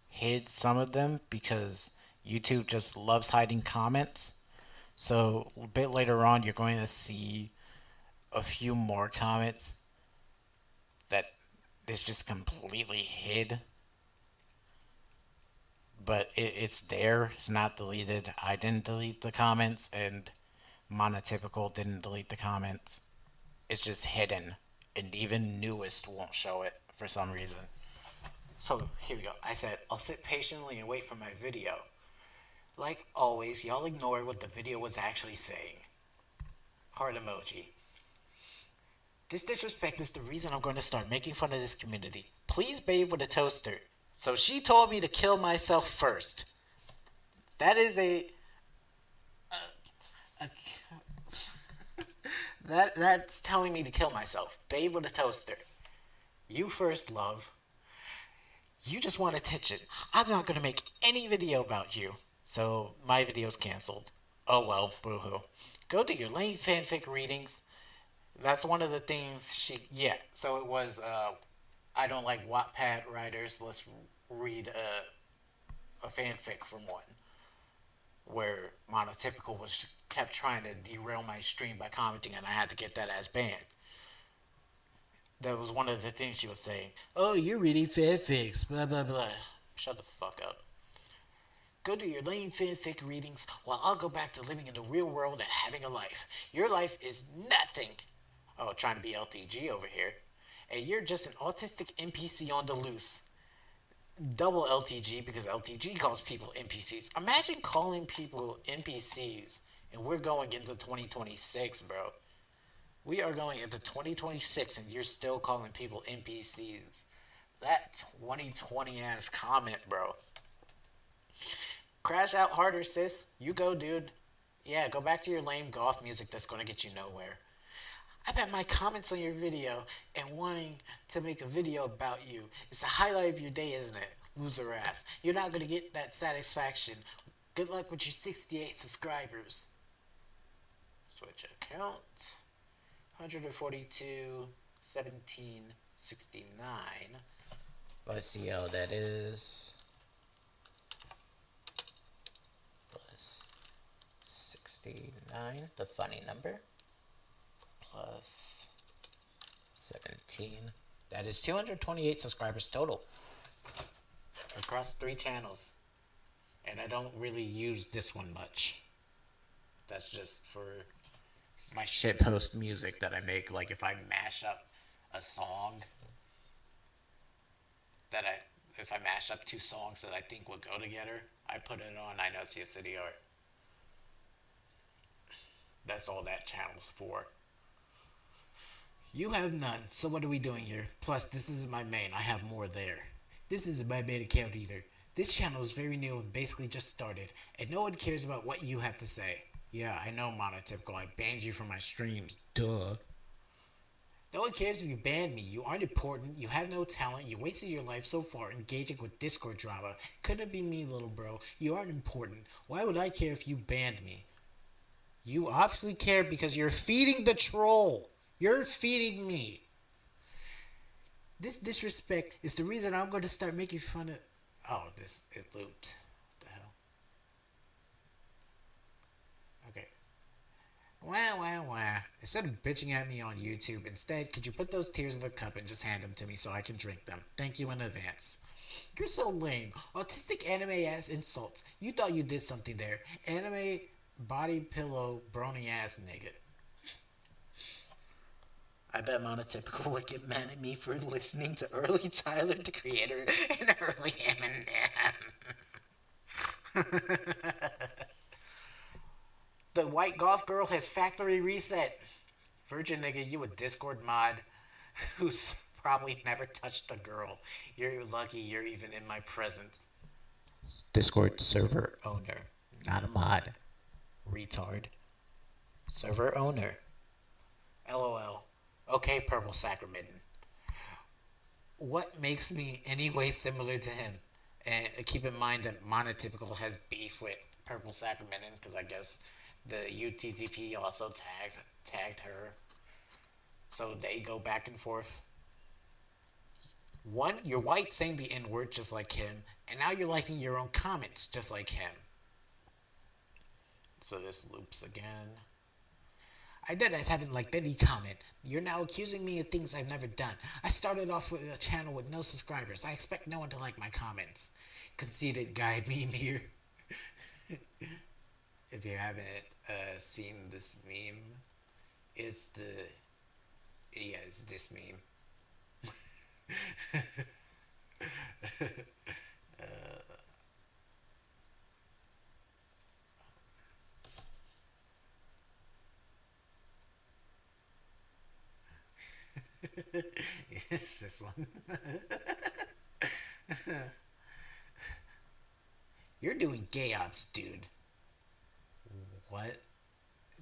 S1: hid some of them because YouTube just loves hiding comments. So a bit later on, you're going to see a few more comments that is just completely hid. But it's there. It's not deleted. I didn't delete the comments, and Monotypical didn't delete the comments. It's just hidden. And even newest won't show it for some reason. So here we go. I said, I'll sit patiently and wait for my video. Like always, y'all ignore what the video was actually saying. Heart emoji. This disrespect is the reason I'm going to start making fun of this community. Please bathe with a toaster. So she told me to kill myself first. That is that's telling me to kill myself. Bathe with a toaster. You first, love. You just want attention. I'm not gonna make any video about you. So my video's canceled. Oh well, boo-hoo. Go do your lame fanfic readings. That's one of the things yeah, so it was, I don't like Wattpad writers. Let's read a fanfic from one. Where Monotypical kept trying to derail my stream by commenting, and I had to get that as banned. That was one of the things she was saying. Oh, you're reading fanfics, blah blah blah. Shut the fuck up. Go do your lame fanfic readings while I'll go back to living in the real world and having a life. Your life is nothing. Oh, trying to be LTG over here. And you're just an autistic NPC on the loose. Double LTG because LTG calls people NPCs. Imagine calling people NPCs and we're going into 2026, bro. We are going into 2026 and you're still calling people NPCs. That 2020 ass comment, bro. Crash out harder, sis. You go, dude. Yeah, go back to your lame golf music that's gonna get you nowhere. I bet my comments on your video and wanting to make a video about you is the highlight of your day, isn't it? Loser ass. You're not gonna get that satisfaction. Good luck with your 68 subscribers. Switch account. 142, 17, 69. Let's see how that is. Plus 69, the funny number. Plus 17. That is 228 subscribers total. Across 3 channels. And I don't really use this one much. That's just for my shitpost music that I make. Like if I mash up a song if I mash up 2 songs that I think would go together, I put it on I Know It's Your City Art. That's all that channel's for. You have none, so what are we doing here? Plus, this is my main. I have more there. This isn't my main account either. This channel is very new and basically just started, and no one cares about what you have to say. Yeah, I know, Monotypical. I banned you from my streams. Duh. No one cares if you banned me. You aren't important. You have no talent. You wasted your life so far engaging with Discord drama. Couldn't be me, little bro. You aren't important. Why would I care if you banned me? You obviously care because you're feeding the troll. You're feeding me. This disrespect is the reason I'm going to start making fun of... Oh, it looped. What the hell? Okay. Wah. Instead of bitching at me on YouTube, instead, could you put those tears in a cup and just hand them to me so I can drink them? Thank you in advance. You're so lame. Autistic anime ass insults. You thought you did something there. Anime body pillow brony ass nigga. I bet Monotypical would get mad at me for listening to early Tyler, the Creator, and early Eminem. The white golf girl has factory reset. Virgin nigga, you a Discord mod who's probably never touched a girl. You're lucky you're even in my presence. Discord server owner, not a mod. Retard. Server owner. LOL. Okay, Purple Sacrament. What makes me any way similar to him? And keep in mind that Monotypical has beef with Purple Sacrament because I guess the UTTP also tagged her. So they go back and forth. One, you're white saying the N-word just like him, and now you're liking your own comments just like him. So this loops again. I deadass haven't liked any comment. You're now accusing me of things I've never done. I started off with a channel with no subscribers. I expect no one to like my comments. Conceited guy meme here. If you haven't seen this meme, it's this meme. It's this one. You're doing gay ops, dude. What?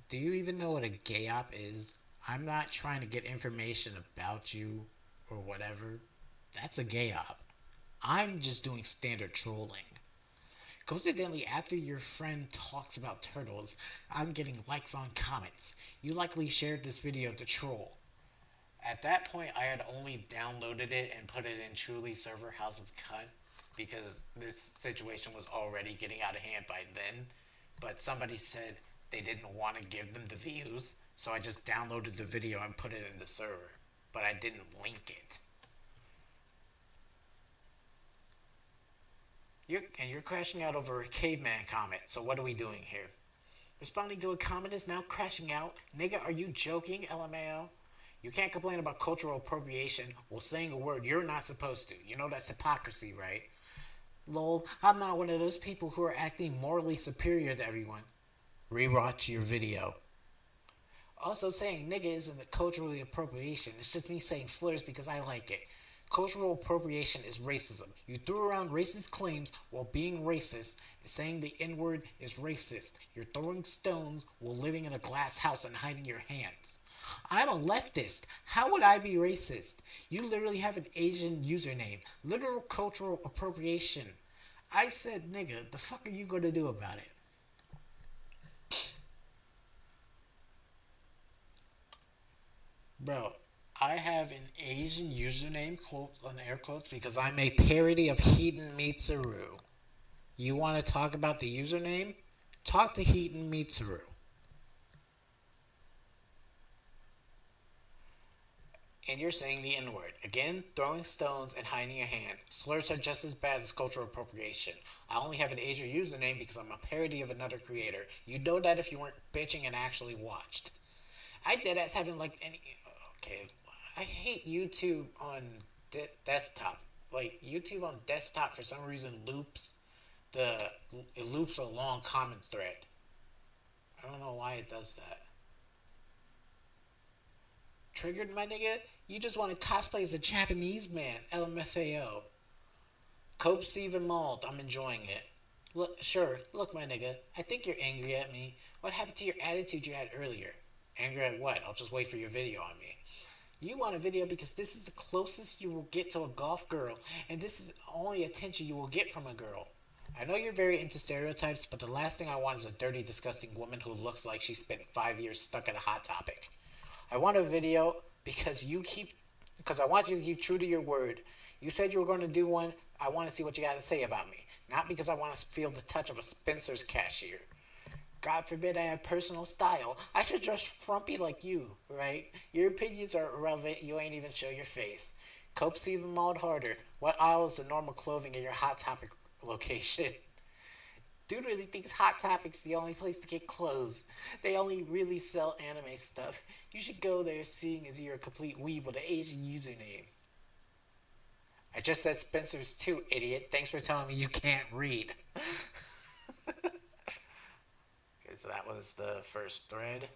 S1: Do you even know what a gay op is? I'm not trying to get information about you or whatever. That's a gay op. I'm just doing standard trolling. Coincidentally, after your friend talks about turtles, I'm getting likes on comments. You likely shared this video to troll. At that point, I had only downloaded it and put it in Chuuli server House of Cunt because this situation was already getting out of hand by then. But somebody said they didn't want to give them the views, so I just downloaded the video and put it in the server. but I didn't link it. You're crashing out over a caveman comment, so what are we doing here? Responding to a comment is now crashing out? Nigga, are you joking, LMAO? You can't complain about cultural appropriation while saying a word you're not supposed to. You know that's hypocrisy, right? Lol, I'm not one of those people who are acting morally superior to everyone. Rewatch your video. Also, saying nigga isn't a cultural appropriation. It's just me saying slurs because I like it. Cultural appropriation is racism. You threw around racist claims while being racist, and saying the N word is racist. You're throwing stones while living in a glass house and hiding your hands. I'm a leftist. How would I be racist? You literally have an Asian username. Literal cultural appropriation. I said nigga. The fuck are you gonna do about it? Bro, I have an Asian username, quotes on air quotes, because I'm a parody of Heaton Mitsuru. You want to talk about the username? Talk to Heaton Mitsuru. And you're saying the N word. Again, throwing stones and hiding your hand. Slurs are just as bad as cultural appropriation. I only have an Asian username because I'm a parody of another creator. You'd know that if you weren't bitching and actually watched. I did as having like any. Okay, I hate YouTube on desktop. Like YouTube on desktop for some reason loops it loops a long comment thread. I don't know why it does that. Triggered, my nigga? You just want to cosplay as a Japanese man. LMFAO. Cope Steven Mauld. I'm enjoying it. Look, sure. Look, my nigga. I think you're angry at me. What happened to your attitude you had earlier? Angry at what? I'll just wait for your video on me. You want a video because this is the closest you will get to a golf girl, and this is the only attention you will get from a girl. I know you're very into stereotypes, but the last thing I want is a dirty, disgusting woman who looks like she spent 5 years stuck at a Hot Topic. I want a video because I want you to keep true to your word. You said you were going to do one. I want to see what you got to say about me. Not because I want to feel the touch of a Spencer's cashier. God forbid I have personal style. I should dress frumpy like you, right? Your opinions are irrelevant. You ain't even show your face. Cope Steven Mauld harder. What aisle is the normal clothing in your Hot Topic location? Dude really thinks Hot Topic's the only place to get clothes. They only really sell anime stuff. You should go there seeing as you're a complete weeb with an Asian username. I just said Spencer's too, idiot. Thanks for telling me you can't read. Okay, so that was the first thread.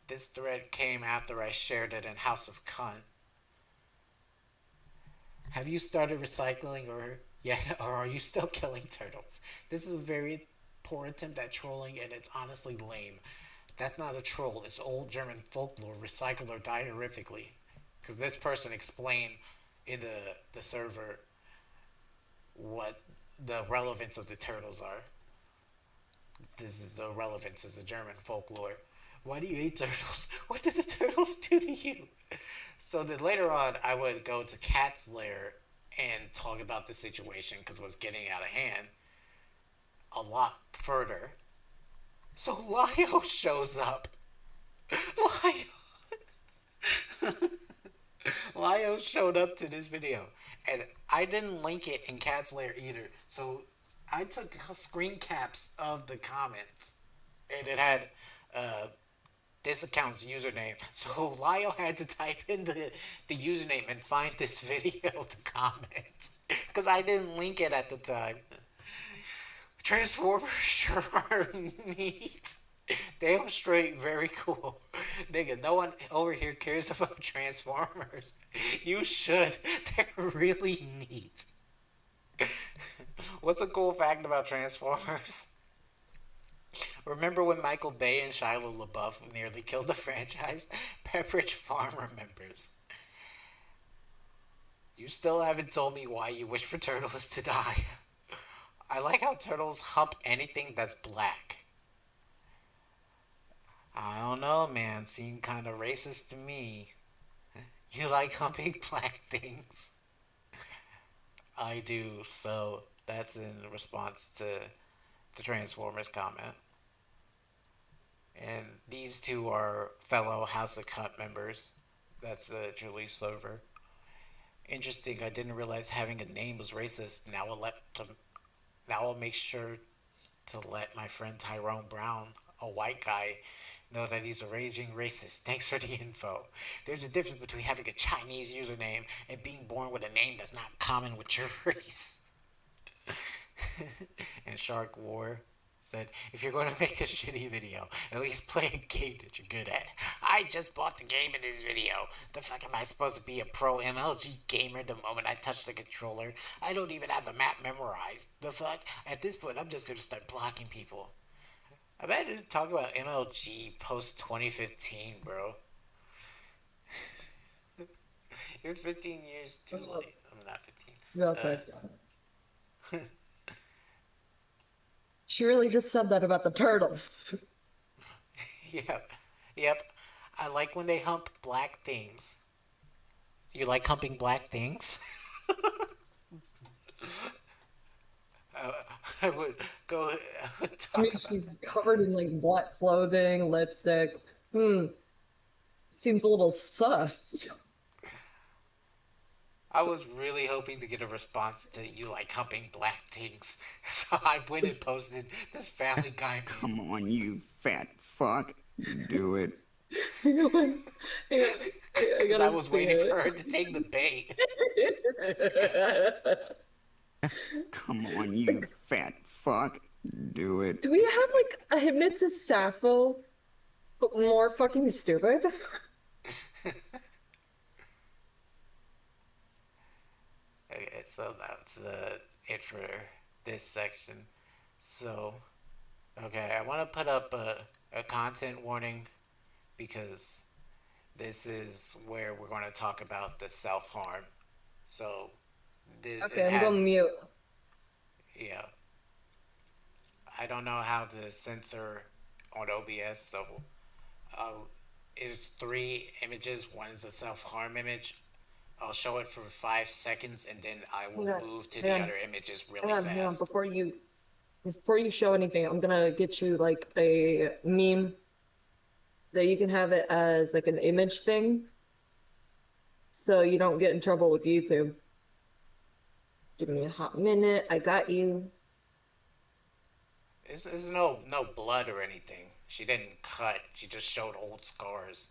S1: This thread came after I shared it in House of Cunt. Have you started recycling or are you still killing turtles? This is a very poor attempt at trolling, and it's honestly lame. That's not a troll. It's old German folklore, recycle or die horrifically. Because this person explained in the server what the relevance of the turtles are. This is the relevance as a German folklore. Why do you hate turtles? What did the turtles do to you? So then later on, I would go to Cat's Lair and talk about the situation because it was getting out of hand a lot further. So Lio shows up. Lio showed up to this video, and I didn't link it in Cat's Lair either. So I took screen caps of the comments, and it had this account's username. So Lio had to type in the username and find this video to comment. Because I didn't link it at the time. Transformers sure are neat. Damn straight, very cool. Nigga, no one over here cares about Transformers. You should. They're really neat. What's a cool fact about Transformers? Remember when Michael Bay and Shia LaBeouf nearly killed the franchise? Pepperidge Farm remembers. You still haven't told me why you wish for Turtles to die. I like how turtles hump anything that's black. I don't know, man. Seemed kind of racist to me. You like humping black things? I do, so that's in response to the Transformers comment. And these two are fellow House of Cunt members. That's the Julie Slover. Interesting. I didn't realize having a name was racist. Now I'll make sure to let my friend Tyrone Brown, a white guy, know that he's a raging racist. Thanks for the info. There's a difference between having a Chinese username and being born with a name that's not common with your race. And Shark War said, if you're going to make a shitty video, at least play a game that you're good at. I just bought the game in this video. The fuck am I supposed to be a pro MLG gamer the moment I touch the controller? I don't even have the map memorized. The fuck? At this point, I'm just going to start blocking people. I bet to talk about MLG post 2015, bro. You're 15 years too late. I'm not 15.
S3: Real quick. She really just said that about the turtles.
S1: Yep. Yep. I like when they hump black things. You like humping black things? I would go. I would talk
S3: I mean,
S1: about.
S3: she's covered in like black clothing, lipstick. Seems a little sus.
S1: I was really hoping to get a response to you like humping black things, so I went and posted this Family Guy meme.
S6: Come on, you fat fuck. Do it.
S1: Because I was waiting for her to take the bait.
S6: Come on, you fat fuck. Do it.
S3: Do we have like a hypnotist Sappho, but more fucking stupid?
S1: Okay, so that's it for this section. So, okay, I want to put up a content warning because this is where we're going to talk about the self harm. So,
S3: Okay, I'm going mute.
S1: Yeah. I don't know how to censor on OBS, so it's 3 images. One is a self harm image. I'll show it for 5 seconds, and then I will move to the other images really fast.
S3: Hang on, before you show anything, I'm gonna get you like a meme that you can have it as like an image thing, so you don't get in trouble with YouTube. Give me a hot minute. I got you.
S1: It's no blood or anything. She didn't cut. She just showed old scars.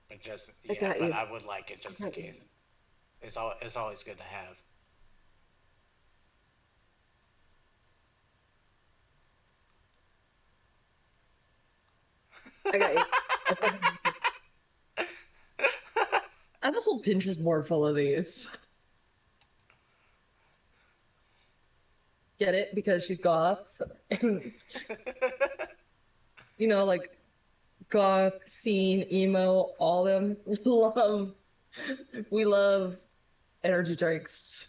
S1: But just yeah, but I would like it just in case. It's always good to have.
S3: I got you. I have a whole Pinterest board full of these. Get it? Because she's goth. And, you know, like goth, scene, emo, all them we love energy drinks.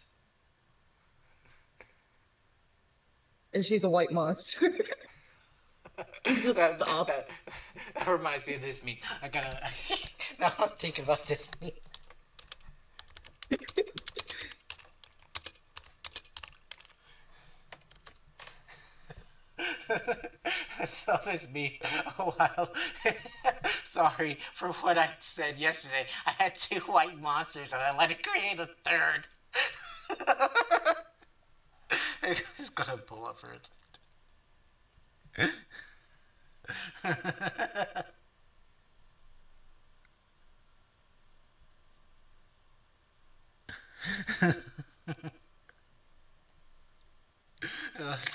S3: And she's a white monster. Just stop.
S1: That reminds me of this meme. I gotta. Now I'm thinking about this meme. I saw this meme a while. Sorry for what I said yesterday. I had 2 white monsters and I let it create a third. It's gonna pull up for it.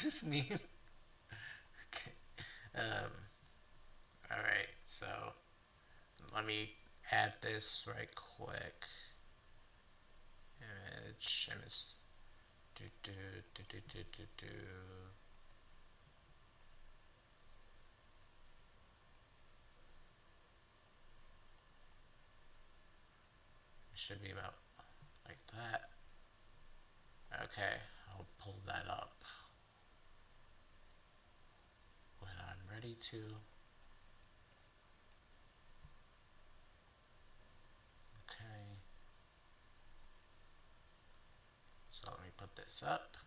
S1: This meme. Okay. Alright, so let me add this right quick. Image. Should be about like that. Okay, I'll pull that up when I'm ready to. Okay. So let me put this up.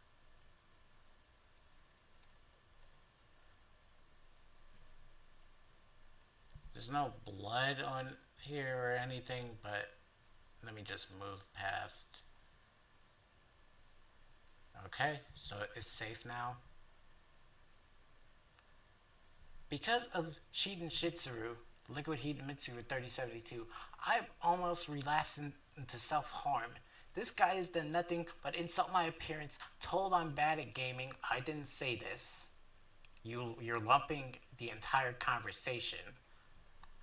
S1: There's no blood on here or anything, but let me just move past. Okay, so it's safe now. Because of Shiden Shitsuru, Liquid Heat Mitsuru 3072, I almost relapsed into self-harm. This guy has done nothing but insult my appearance, told I'm bad at gaming. I didn't say this. You're lumping the entire conversation.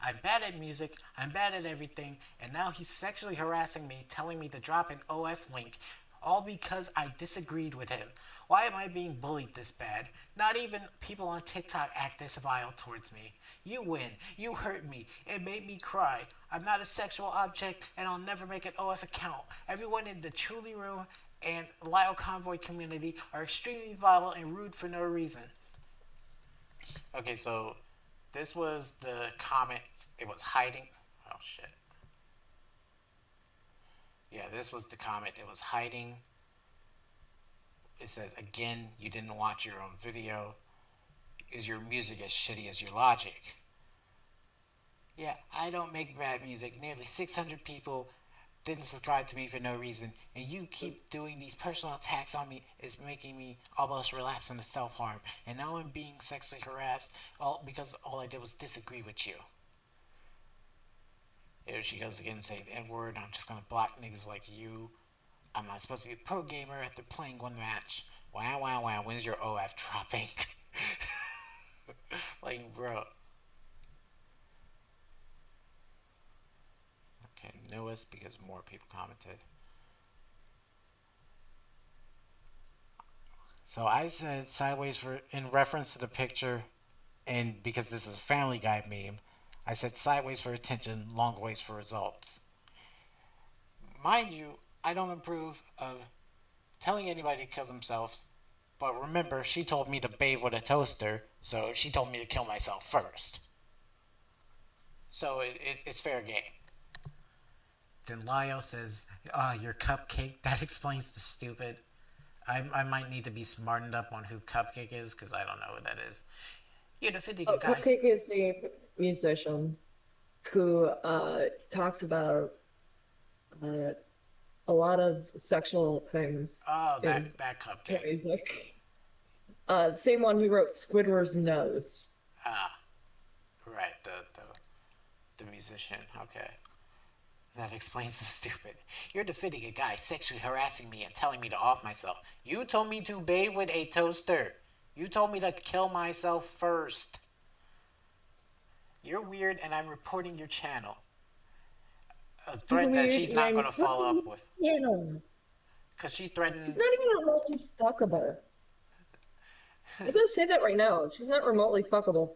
S1: I'm bad at music, I'm bad at everything, and now he's sexually harassing me, telling me to drop an OF link, all because I disagreed with him. Why am I being bullied this bad? Not even people on TikTok act this vile towards me. You win. You hurt me. It made me cry. I'm not a sexual object, and I'll never make an OF account. Everyone in the Chuuli room and Lyle Convoy community are extremely vile and rude for no reason. Okay, so this was the comment. It was hiding. Oh, shit. Yeah, this was the comment. It was hiding. It says, again, you didn't watch your own video. Is your music as shitty as your logic? Yeah, I don't make bad music. Nearly 600 people didn't subscribe to me for no reason. And you keep doing these personal attacks on me is making me almost relapse into self-harm. And now I'm being sexually harassed all because all I did was disagree with you. There she goes again saying the N-word. I'm just gonna block niggas like you. I'm not supposed to be a pro gamer after playing one match. Wow, wow, wow. When's your OF dropping? Like, bro. Okay, newest because more people commented. So I said sideways for in reference to the picture, and because this is a Family Guy meme, I said sideways for attention, long ways for results. Mind you, I don't approve of telling anybody to kill themselves, but remember, she told me to bathe with a toaster, so she told me to kill myself first. So it's fair game. Then Lyle says, your cupcake, that explains the stupid. I might need to be smartened up on who Cupcake is, because I don't know who that is. You're defending a guy.
S7: Cupcake is a musician who talks about a lot of sexual things
S1: Oh,
S7: in
S1: that Cupcake.
S7: music. Same one who wrote Squidward's Nose.
S1: Ah, right, the musician. Okay. That explains the stupid. You're defending a guy sexually harassing me and telling me to off myself. You told me to bathe with a toaster. You told me to kill myself first. You're weird and I'm reporting your channel. A threat that she's not going to follow up with. Because she threatened...
S7: She's not even remotely fuckable. I'm gonna say that right now. She's not remotely fuckable.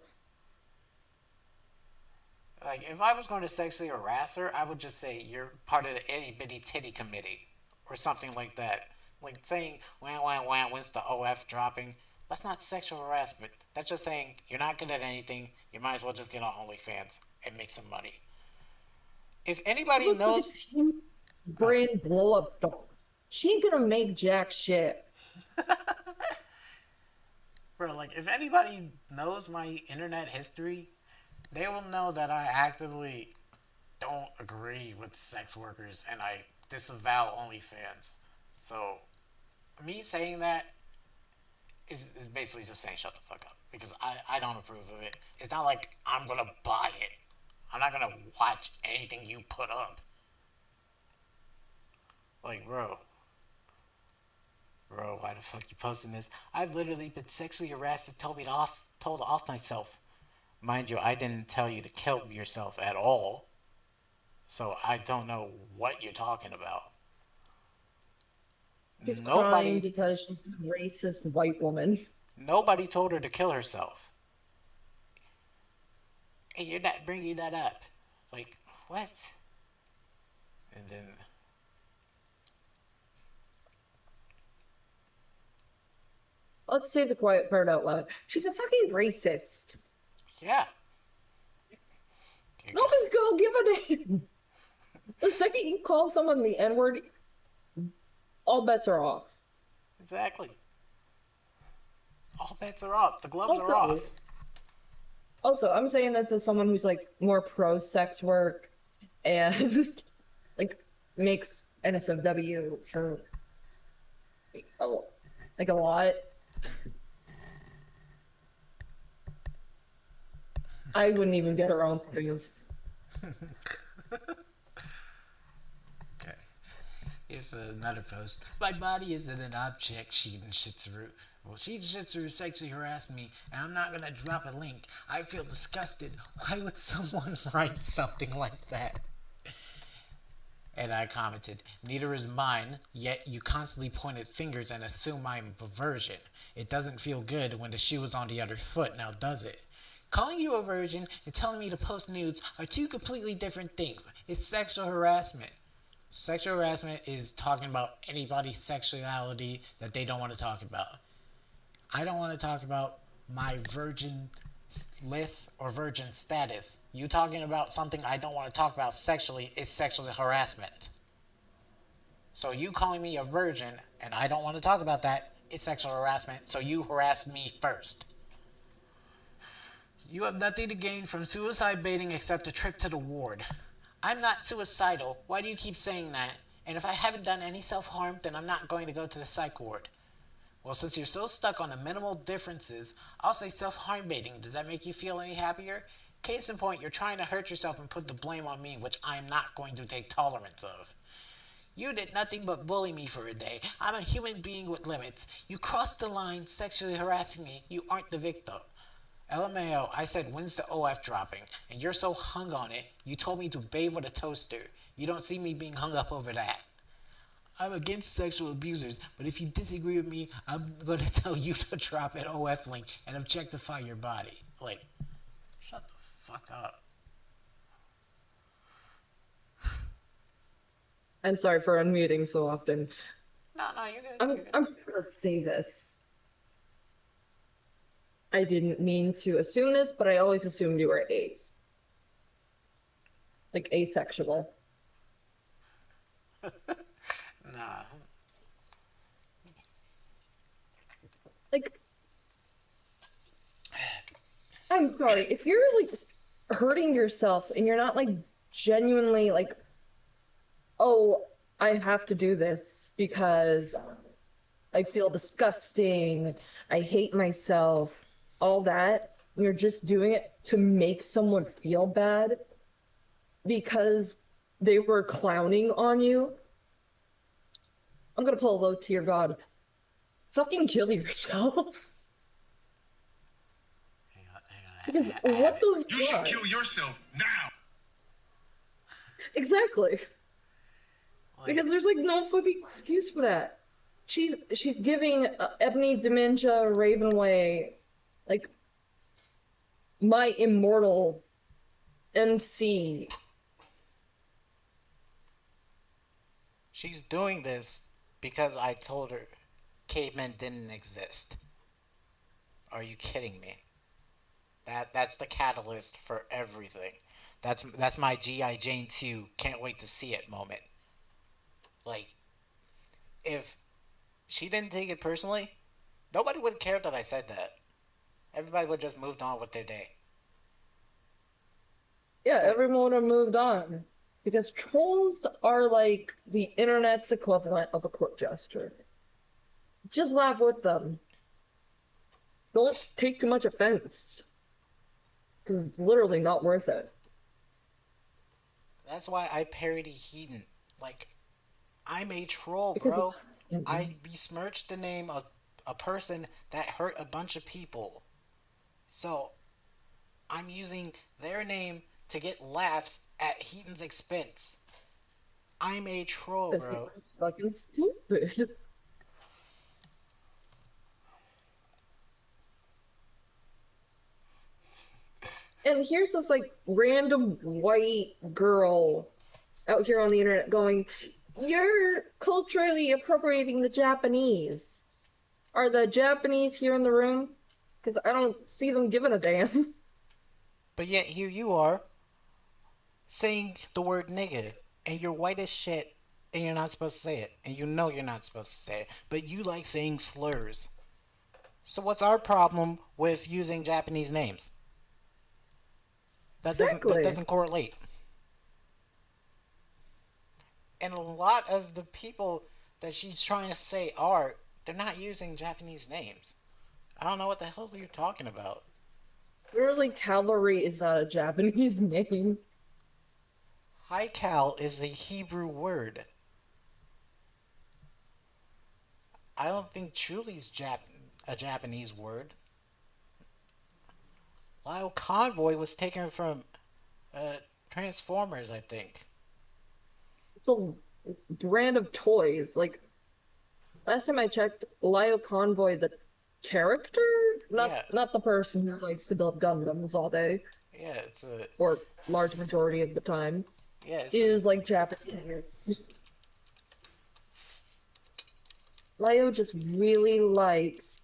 S1: Like, if I was going to sexually harass her, I would just say, you're part of the itty bitty titty committee. Or something like that. Like saying, wah, wah, wah, when's the OF dropping? That's not sexual harassment. That's just saying, you're not good at anything, you might as well just get on OnlyFans and make some money. If anybody
S7: Looks
S1: knows...
S7: like a brain blow up dog. She ain't gonna make jack shit.
S1: Bro, like, if anybody knows my internet history, they will know that I actively don't agree with sex workers and I disavow OnlyFans. So, me saying that is basically just saying shut the fuck up. Because I don't approve of it. It's not like I'm gonna buy it. I'm not gonna watch anything you put up. Like, bro, why the fuck you posting this? I've literally been sexually harassed and told off myself. Mind you, I didn't tell you to kill yourself at all. So I don't know what you're talking about.
S7: She's crying because she's a racist white woman.
S1: Nobody told her to kill herself. Hey, you're not bringing that up. Like, what? And then...
S7: Let's say the quiet part out loud. She's a fucking racist.
S1: Yeah.
S7: Nobody's gonna give a damn. The second you call someone the N-word, all bets are off.
S1: Exactly. All bets are off. The gloves are off.
S7: Also, I'm saying this as someone who's like more pro sex work and like makes NSFW for a, like a lot. I wouldn't even get her own things.
S1: Okay. Here's another post. My body isn't an object, Sheet and Shitsuru. Well, Sheet and Shitsuru sexually harassed me, and I'm not gonna drop a link. I feel disgusted. Why would someone write something like that? And I commented, neither is mine, yet you constantly pointed fingers and assume I'm a virgin. It doesn't feel good when the shoe is on the other foot, now does it? Calling you a virgin and telling me to post nudes are two completely different things. It's sexual harassment. Sexual harassment is talking about anybody's sexuality that they don't want to talk about. I don't want to talk about my virgin list or virgin status. You talking about something I don't want to talk about sexually is sexual harassment. So you calling me a virgin and I don't want to talk about that is sexual harassment. So you harassed me first. You have nothing to gain from suicide baiting except a trip to the ward. I'm not suicidal. Why do you keep saying that? And if I haven't done any self-harm, then I'm not going to go to the psych ward. Well, since you're so stuck on the minimal differences, I'll say self-harm baiting. Does that make you feel any happier? Case in point, you're trying to hurt yourself and put the blame on me, which I'm not going to take tolerance of. You did nothing but bully me for a day. I'm a human being with limits. You crossed the line sexually harassing me. You aren't the victim. LMAO, I said, when's the OF dropping? And you're so hung on it, you told me to bathe with a toaster. You don't see me being hung up over that. I'm against sexual abusers, but if you disagree with me, I'm going to tell you to drop an OF link and objectify your body. Like, shut the fuck up.
S7: I'm sorry for unmuting so often.
S1: No, you're good. You're good.
S7: I'm just gonna say this. I didn't mean to assume this, but I always assumed you were ace. Like asexual.
S1: Nah.
S7: Like, I'm sorry, if you're like hurting yourself and you're not like genuinely like, oh, I have to do this because I feel disgusting, I hate myself, all that, you're just doing it to make someone feel bad because they were clowning on you. I'm gonna pull a low tier god. Fucking kill yourself.
S1: Hang on.
S7: Because what the
S8: You should
S7: fuck?
S8: kill yourself now.
S7: Exactly.
S1: Like,
S7: Because there's like no fucking excuse for that. She's giving Ebony Dementia Ravenway like my immortal MC.
S1: she's doing this because I told her cavemen didn't exist. Are you kidding me? That's the catalyst for everything. That's my G.I. Jane 2 can't wait to see it moment. Like, if she didn't take it personally, nobody would have cared that I said that. Everybody would have just moved on with their day.
S7: Yeah, everyone would have moved on. Because trolls are like the internet's equivalent of a court jester. Just laugh with them. Don't take too much offense. Because it's literally not worth it.
S1: That's why I parody Heaton. Like, I'm a troll,
S7: Because
S1: bro. I besmirched the name of a person that hurt a bunch of people. So, I'm using their name to get laughs at Heaton's expense. I'm a troll,
S7: Because
S1: bro.
S7: it's fucking stupid. And here's this like random white girl out here on the internet going, "You're culturally appropriating the Japanese." Are the Japanese here in the room? Because I don't see them giving a damn.
S1: But yet here you are saying the word nigga, and you're white as shit, and you're not supposed to say it, and you know you're not supposed to say it, but you like saying slurs. So what's our problem with using Japanese names? That
S7: Exactly.
S1: doesn't correlate. And a lot of the people that she's trying to say are, they're not using Japanese names. I don't know what the hell you're talking about.
S7: Literally, calorie is not a Japanese name.
S1: Haikal is a Hebrew word. I don't think chuli's a Japanese word. Lyle Convoy was taken from uh, Transformers, I think.
S7: It's a brand of toys. Like, last time I checked, Lyle Convoy, the character, not
S1: Yeah,
S7: not the person who likes to build Gundams all day,
S1: yeah, it's a
S7: or large majority of the time,
S1: yeah, it's a
S7: is like Japanese. Lyle just really likes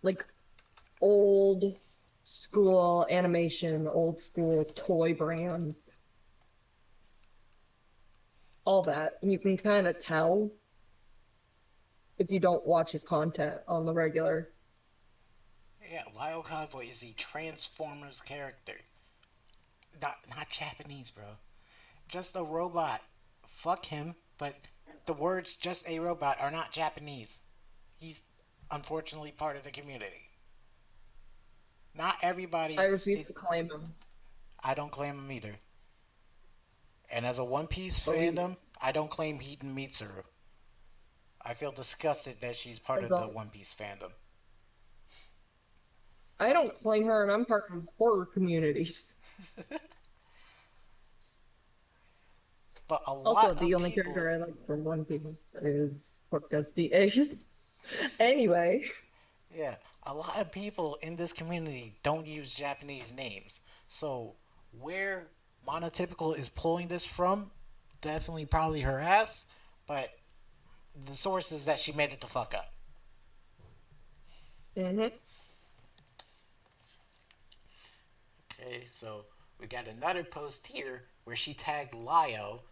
S7: like old school animation, old school toy brands, all that. And you can kind of tell if you don't watch his content on the regular.
S1: yeah. Lyle Convoy is a Transformers character. Not Japanese, bro. Just a robot. Fuck him. But the words "just a robot" are not Japanese. He's unfortunately part of the community. Not
S7: I
S1: everybody.
S7: refuse to claim him.
S1: I don't claim him either. And as a One Piece
S7: Believe
S1: fandom, I don't claim Hiten Mitsuru. I feel disgusted that she's part
S7: as
S1: of the
S7: a-
S1: One Piece fandom.
S7: I don't claim her, and I'm part of horror communities.
S1: But a
S7: Also,
S1: lot
S7: the
S1: of
S7: only
S1: people,
S7: character I like from One Piece is Porcasti Ace. Anyway,
S1: yeah, a lot of people in this community don't use Japanese names. So where Monotypical is pulling this from, definitely probably her ass. But the source is that she made it the fuck up.
S7: hmm
S1: Okay, so we got another post here where she tagged Lio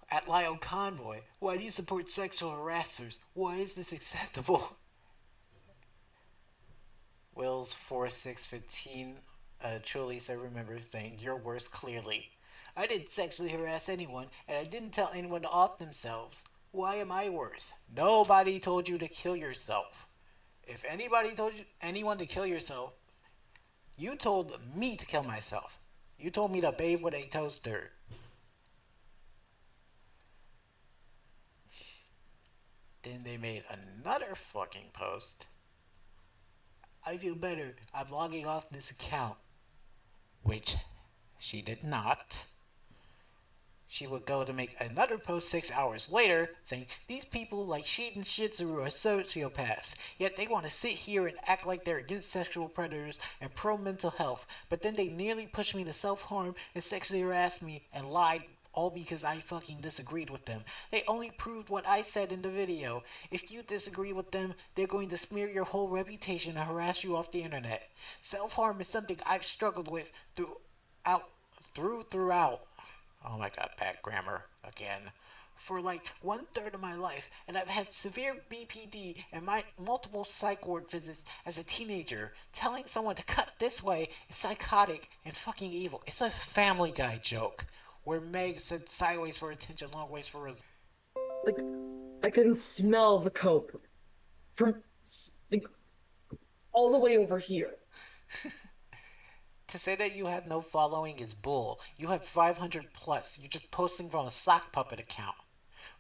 S1: at Lio Convoy. Why do you support sexual harassers? Why is this acceptable? Will's 4615 truly server member saying, "You're worse, clearly. I didn't sexually harass anyone, and I didn't tell anyone to off themselves. Why am I worse? Nobody told you to kill yourself. If anybody told you anyone to kill yourself, you told me to kill myself. You told me to bathe with a toaster." Then they made another fucking post. "I feel better. I'm logging off this account." Which she did not. She would go to make another post 6 hours later saying, "These people like Sheet and Shizuru are sociopaths, yet they want to sit here and act like they're against sexual predators and pro mental health, but then they nearly pushed me to self harm and sexually harassed me and lied, all because I fucking disagreed with them. They only proved what I said in the video. If you disagree with them, they're going to smear your whole reputation and harass you off the internet. Self harm is something I've struggled with throughout. Oh my god, bad grammar again. For like 1/3 of my life, and I've had severe BPD and my multiple psych ward visits as a teenager. Telling someone to cut this way is psychotic and fucking evil." It's a Family Guy joke where Meg said sideways for attention, long ways for results.
S7: Like, I can smell the cope from like all the way over here.
S1: To say that you have no following is bull. You have 500 plus. You're just posting from a sock puppet account.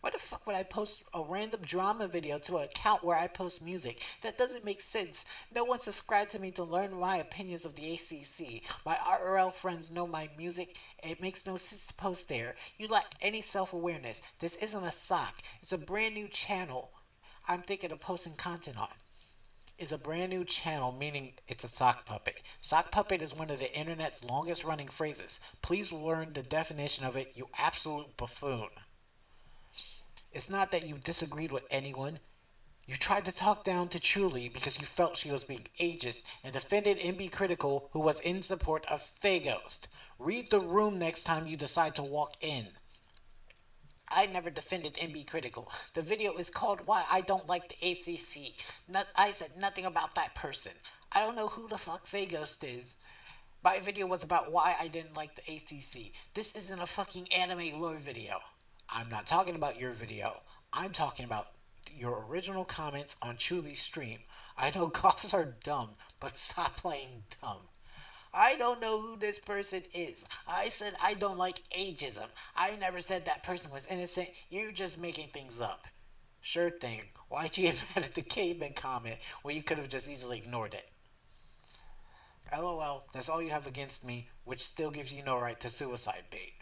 S1: Why the fuck would I post a random drama video to an account where I post music? That doesn't make sense. No one subscribed to me to learn my opinions of the ACC. My RL friends know my music. It makes no sense to post there. You lack any self-awareness. This isn't a sock. It's a brand new channel I'm thinking of posting content on. Is a brand new channel, meaning it's a sock puppet. Sock puppet is one of the internet's longest running phrases. Please learn the definition of it, you absolute buffoon. It's not that you disagreed with anyone. You tried to talk down to Chuuli because you felt she was being ageist and defended MB Critical, who was in support of Faghost. Read the room next time you decide to walk in. I never defended MB Critical. The video is called "Why I Don't Like the ACC." I said nothing about that person. I don't know who the fuck Faghost is. My video was about why I didn't like the ACC. This isn't a fucking anime lore video. I'm not talking about your video. I'm talking about your original comments on Chuli's stream. I know cops are dumb, but stop playing dumb. I don't know who this person is. I said I don't like ageism. I never said that person was innocent. You're just making things up. Sure thing. Why'd you get mad at the caveman comment when you could have just easily ignored it? LOL, that's all you have against me, which still gives you no right to suicide bait.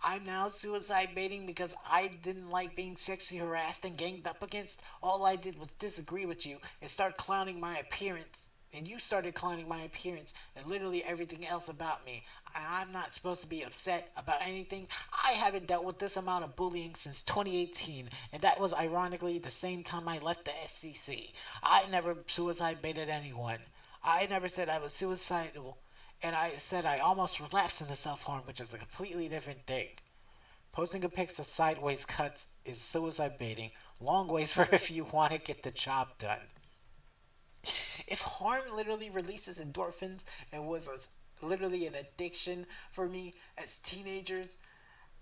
S1: I'm now suicide baiting because I didn't like being sexually harassed and ganged up against. All I did was disagree with you and start clowning my appearance. And you started clowning my appearance and literally everything else about me. I'm not supposed to be upset about anything. I haven't dealt with this amount of bullying since 2018, and that was ironically the same time I left the SCC. I never suicide baited anyone. I never said I was suicidal, and I said I almost relapsed into self-harm, which is a completely different thing. Posting a pics of sideways cuts is suicide baiting. Long ways for if you want to get the job done. If harm literally releases endorphins and was literally an addiction for me as teenagers,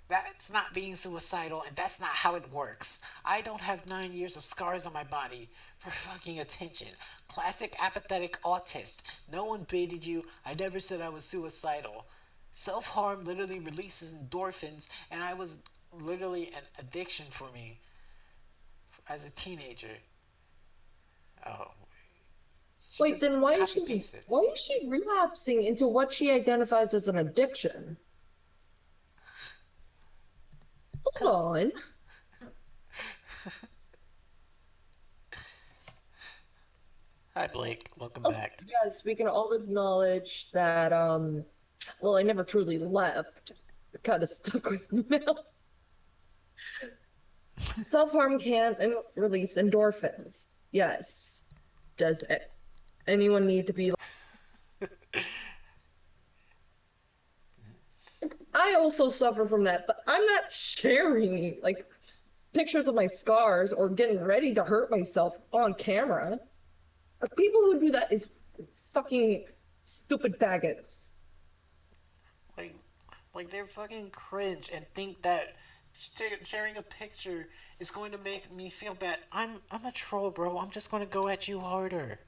S1: that's not being suicidal, and that's not how it works. I don't have 9 years of scars on my body for fucking attention. Classic apathetic autist. No one baited you. I never said I was suicidal. Self-harm literally releases endorphins, and I was literally an addiction for me as a teenager. Oh.
S7: Wait, then why is she relapsing into what she identifies as an addiction? Hold on.
S1: Hi Blake, welcome
S7: Also,
S1: back.
S7: yes, we can all acknowledge that well, I never truly left. It kind of stuck with me now. Self-harm can release endorphins. Yes. Does anyone need to be I also suffer from that, but I'm not sharing like pictures of my scars or getting ready to hurt myself on camera. People who do that is fucking stupid faggots.
S1: Like they're fucking cringe and think that sharing a picture is going to make me feel bad. I'm a troll, bro. I'm just going to go at you harder.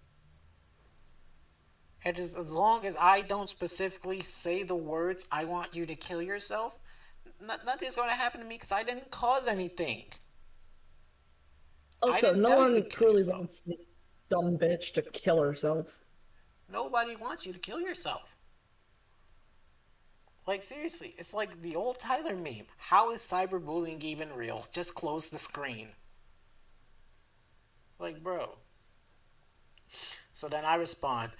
S1: And as long as I don't specifically say the words, I want you to kill yourself, nothing's going to happen to me because I didn't cause anything.
S7: Also, no one truly wants the dumb bitch to kill herself.
S1: Nobody wants you to kill yourself. Like, seriously, it's like the old Tyler meme. How is cyberbullying even real? Just close the screen. Like, bro. So then I respond,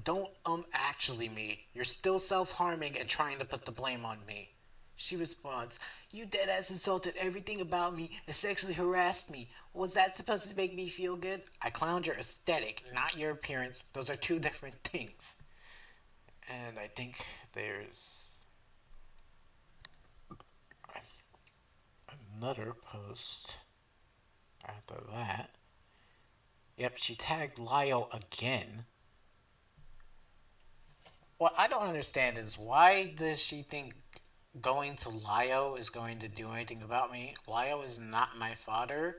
S1: don't actually me. You're still self-harming and trying to put the blame on me. She responds, you deadass insulted everything about me and sexually harassed me. Was that supposed to make me feel good? I clowned your aesthetic, not your appearance. Those are two different things. And I think there's another post after that. Yep, she tagged Lyle again. What I don't understand is why does she think going to Lyle is going to do anything about me? Lyle is not my father.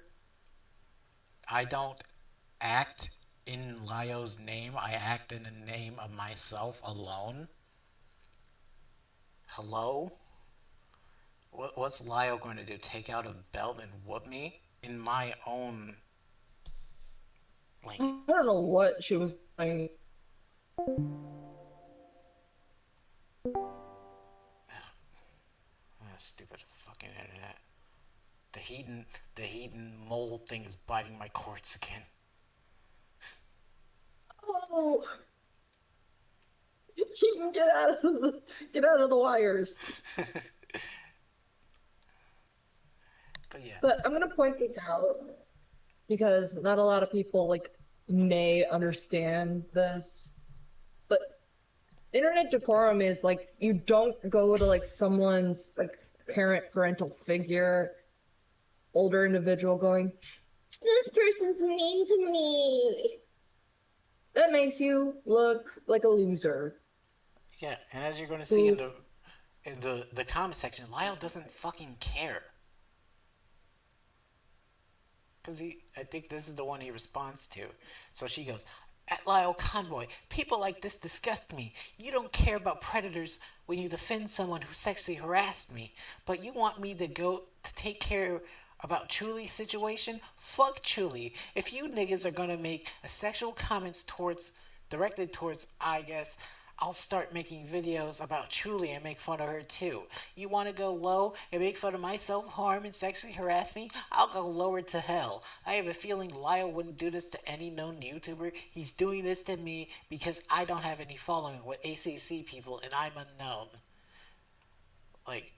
S1: I don't act in Lyle's name. I act in the name of myself alone. Hello? What's Lyle going to do? Take out a belt and whoop me? In my own... Like...
S7: I don't know what she was doing.
S1: Stupid fucking internet. The heathen mole thing is biting my cords again.
S7: Oh, he can get out of the wires.
S1: But yeah.
S7: But I'm gonna point this out because not a lot of people like may understand this. But internet decorum is like you don't go to like someone's like parental figure, older individual going, this person's mean to me. That makes you look like a loser.
S1: Yeah, and as you're going to see
S7: who
S1: in the comment section, Lyle doesn't fucking care. Because I think this is the one he responds to. So she goes, at Lyle Convoy, people like this disgust me. You don't care about predators when you defend someone who sexually harassed me, but you want me to go to take care about Chuli's situation? Fuck Chuli. If you niggas are gonna make a sexual comments directed towards, I guess, I'll start making videos about Chuuli and make fun of her too. You want to go low and make fun of my self-harm and sexually harass me? I'll go lower to hell. I have a feeling Lyle wouldn't do this to any known YouTuber. He's doing this to me because I don't have any following with ACC people and I'm unknown. Like,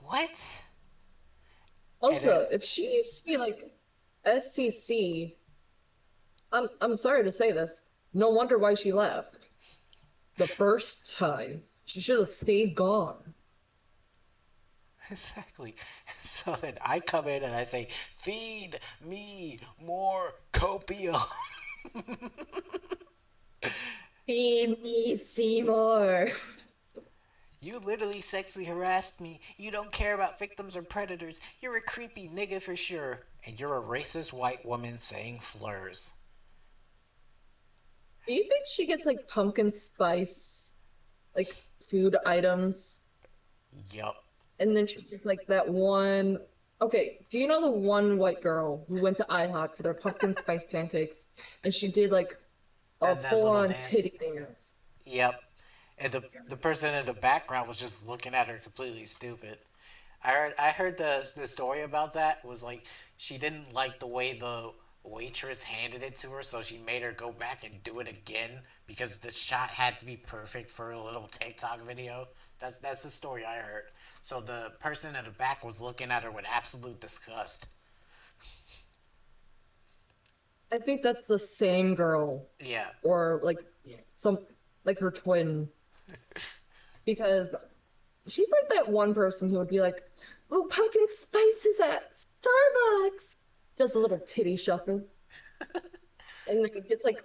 S1: what? And then,
S7: also, if she used to be like SCC, I'm sorry to say this. No wonder why she left. The first time. She should have stayed gone.
S1: exactly. So then I come in and I say, feed me more copium.
S7: Feed me Seymour.
S1: You literally sexually harassed me. You don't care about victims or predators. You're a creepy nigga for sure. And you're a racist white woman saying slurs.
S7: Do you think she gets like pumpkin spice, like food items?
S1: Yup.
S7: And then she's like that one. Okay, do you know the one white girl who went to IHOP for their pumpkin spice pancakes and she did like a
S1: That little
S7: full-on
S1: dance.
S7: titty dance?
S1: Yep. And the person in the background was just looking at her completely stupid. I heard the story about that was like she didn't like the way the waitress handed it to her, so she made her go back and do it again because the shot had to be perfect for a little TikTok video. That's the story I heard. So the person in the back was looking at her with absolute disgust.
S7: I think that's the same girl,
S1: Yeah.
S7: or like some like her twin, because she's like that one person who would be like, "Oh, pumpkin spice is at Starbucks." Does a little titty shuffle, and then it gets like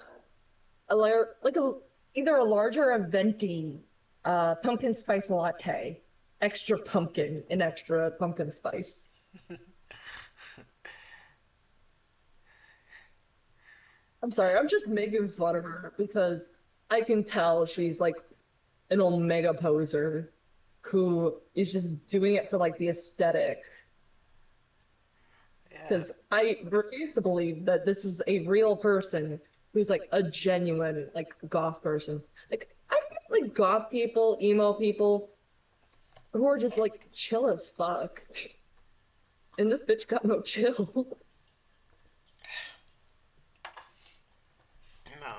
S7: like a either a large or a venti pumpkin spice latte, extra pumpkin and extra pumpkin spice. I'm sorry, I'm just making fun of her because I can tell she's like an omega poser who is just doing it for like the aesthetic.
S1: Yeah.
S7: Because I refuse to believe that this is a real person who's like a genuine like goth person. Like I find like goth people, emo people who are just like chill as fuck. And this bitch got no chill.
S1: No.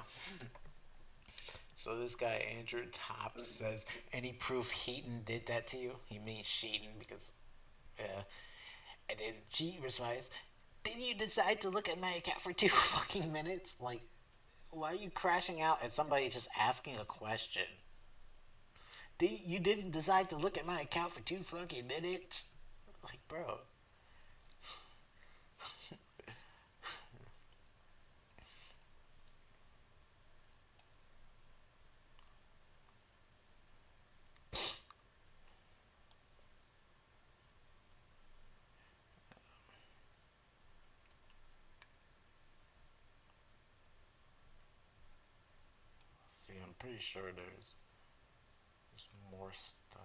S1: So this guy Andrew Tops says, any proof Heaton did that to you? He means Sheaton because, yeah. And then G replies, did you decide to look at my account for 2 fucking minutes? Like, why are you crashing out at somebody just asking a question? You didn't decide to look at my account for 2 fucking minutes? Like, bro. See, I'm pretty sure there's more stuff.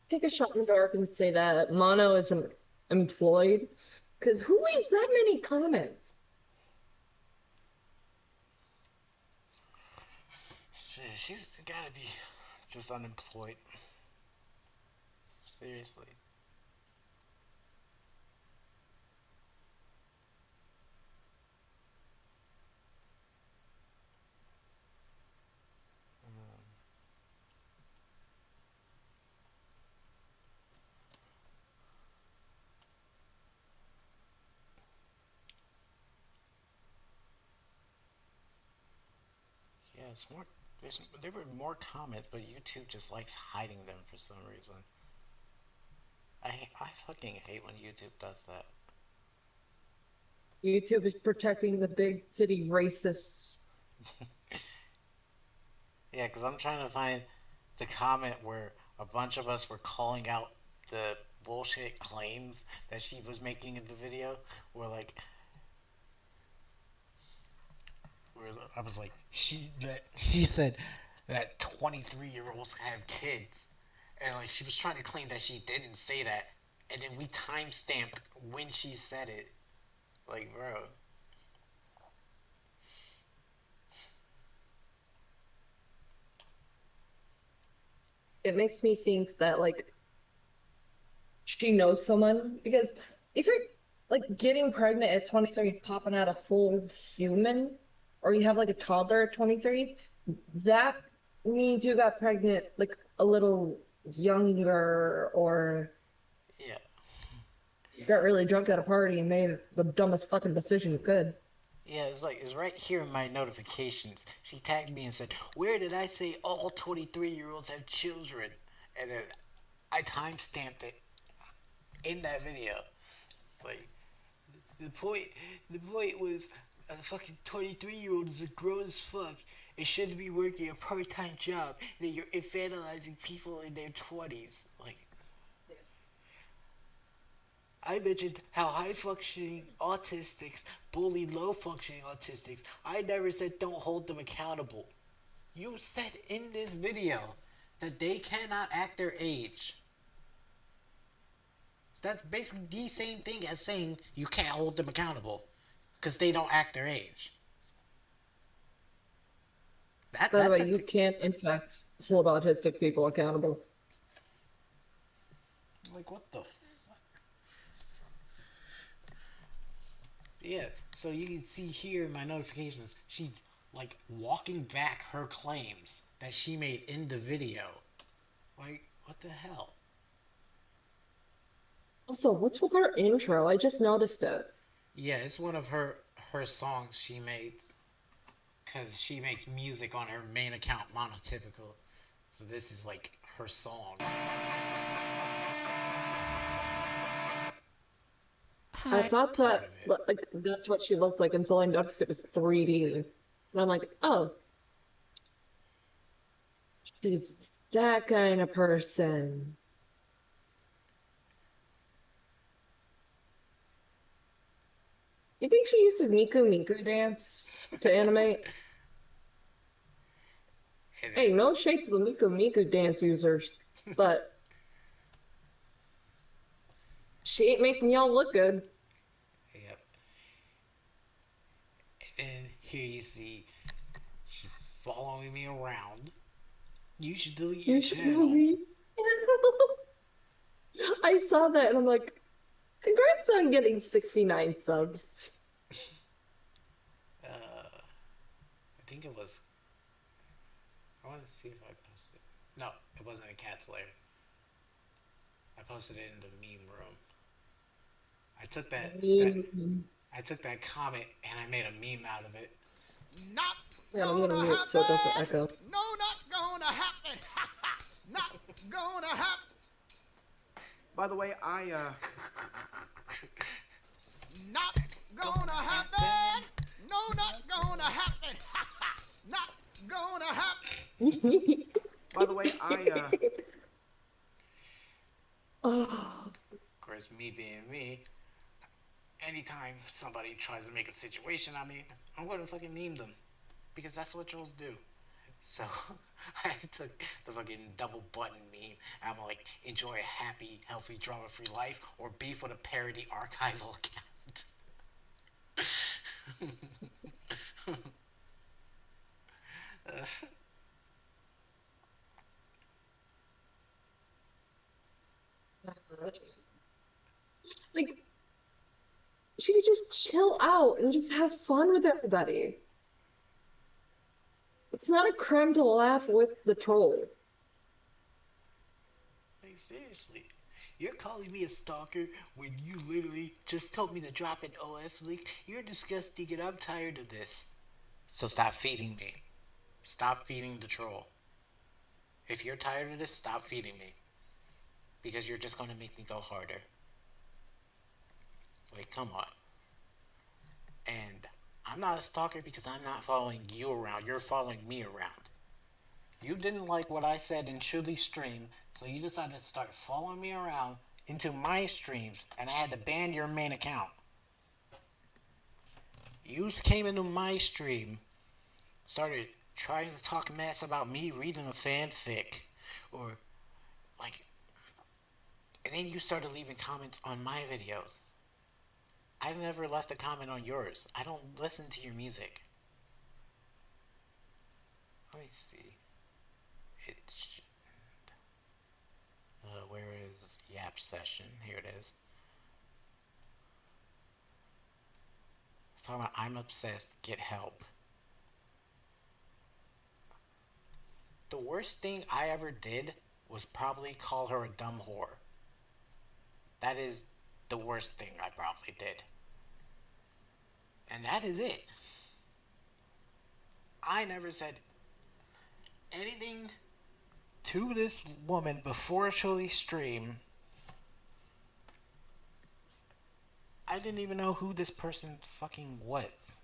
S7: Take a shot in the dark and say that Mono isn't employed. Because who leaves that many comments?
S1: She's gotta be just unemployed. Seriously. Yeah, it's more There were more comments, but YouTube just likes hiding them for some reason. I fucking hate when YouTube does that.
S7: YouTube is protecting the big city racists.
S1: Yeah, because I'm trying to find the comment where a bunch of us were calling out the bullshit claims that she was making in the video. Where like, where I was like, she said that 23-year-olds have kids, and like she was trying to claim that she didn't say that, and then we time stamped when she said it. Like, bro.
S7: It makes me think that like she knows someone, because if you're like getting pregnant at 23, popping out a full human, or you have like a toddler at 23, that means you got pregnant like a little younger, or
S1: Yeah.
S7: you got really drunk at a party and made the dumbest fucking decision you could.
S1: Yeah, it's like, it's right here in my notifications. She tagged me and said, "Where did I say all 23-year-olds have children?" And then I timestamped it in that video. Like, the point, the point was, a fucking 23-year-old is a grown as fuck and shouldn't be working a part-time job. And then you're infantilizing people in their 20s. Like, I mentioned how high-functioning autistics bully low-functioning autistics. I never said don't hold them accountable. You said in this video that they cannot act their age. That's basically the same thing as saying you can't hold them accountable because they don't act their age.
S7: By the way, you can't, in fact, hold autistic people accountable.
S1: Like, what the fuck? Yeah, so you can see here in my notifications, she's like walking back her claims that she made in the video. Like, what the hell?
S7: Also, what's with her intro? I just noticed it.
S1: Yeah, it's one of her songs she makes, because she makes music on her main account, Monotypical. So this is like her song.
S7: I thought that like that's what she looked like until I noticed it was 3D, and I'm like, oh, she's that kind of person. You think she uses Miku Miku dance to animate? Hey, no shade to the Miku Miku dance users, but she ain't making y'all look good.
S1: Yep. And here you see she's following me around. You should delete your channel.
S7: I saw that and I'm like, congrats on getting 69 subs.
S1: I think it was. I want to see if I posted. No, it wasn't a Cat's Lair. I posted it in the meme room. I took I took that comment and I made a meme out of it.
S8: Not
S7: Yeah, I'm gonna mute so it doesn't echo.
S8: No, not gonna happen. Not gonna happen.
S6: By the way,
S8: Not gonna happen. No, not gonna happen. Not gonna happen.
S6: by the way,
S7: Oh,
S1: Of course, me being me, anytime somebody tries to make a situation on me, I'm gonna fucking meme them. Because that's what trolls do. So, I took the fucking double button meme. I'm like, enjoy a happy, healthy, drama-free life, or beef with a parody archival account.
S7: like, she could just chill out and just have fun with everybody. It's not a crime to laugh with the troll.
S1: Like, seriously. You're calling me a stalker when you literally just told me to drop an OF link? You're disgusting and I'm tired of this. So stop feeding me. Stop feeding the troll. If you're tired of this, stop feeding me. Because you're just gonna make me go harder. Like, come on. And I'm not a stalker because I'm not following you around. You're following me around. You didn't like what I said in Chuli's stream, so you decided to start following me around into my streams, and I had to ban your main account. You came into my stream, started trying to talk mess about me reading a fanfic, or like, and then you started leaving comments on my videos. I never left a comment on yours. I don't listen to your music. Let me see. Where is Yap session? Here it is. Talking about I'm obsessed, get help. The worst thing I ever did was probably call her a dumb whore. That is the worst thing I probably did. And that is it. I never said anything to this woman before Chuli's stream. I didn't even know who this person fucking was.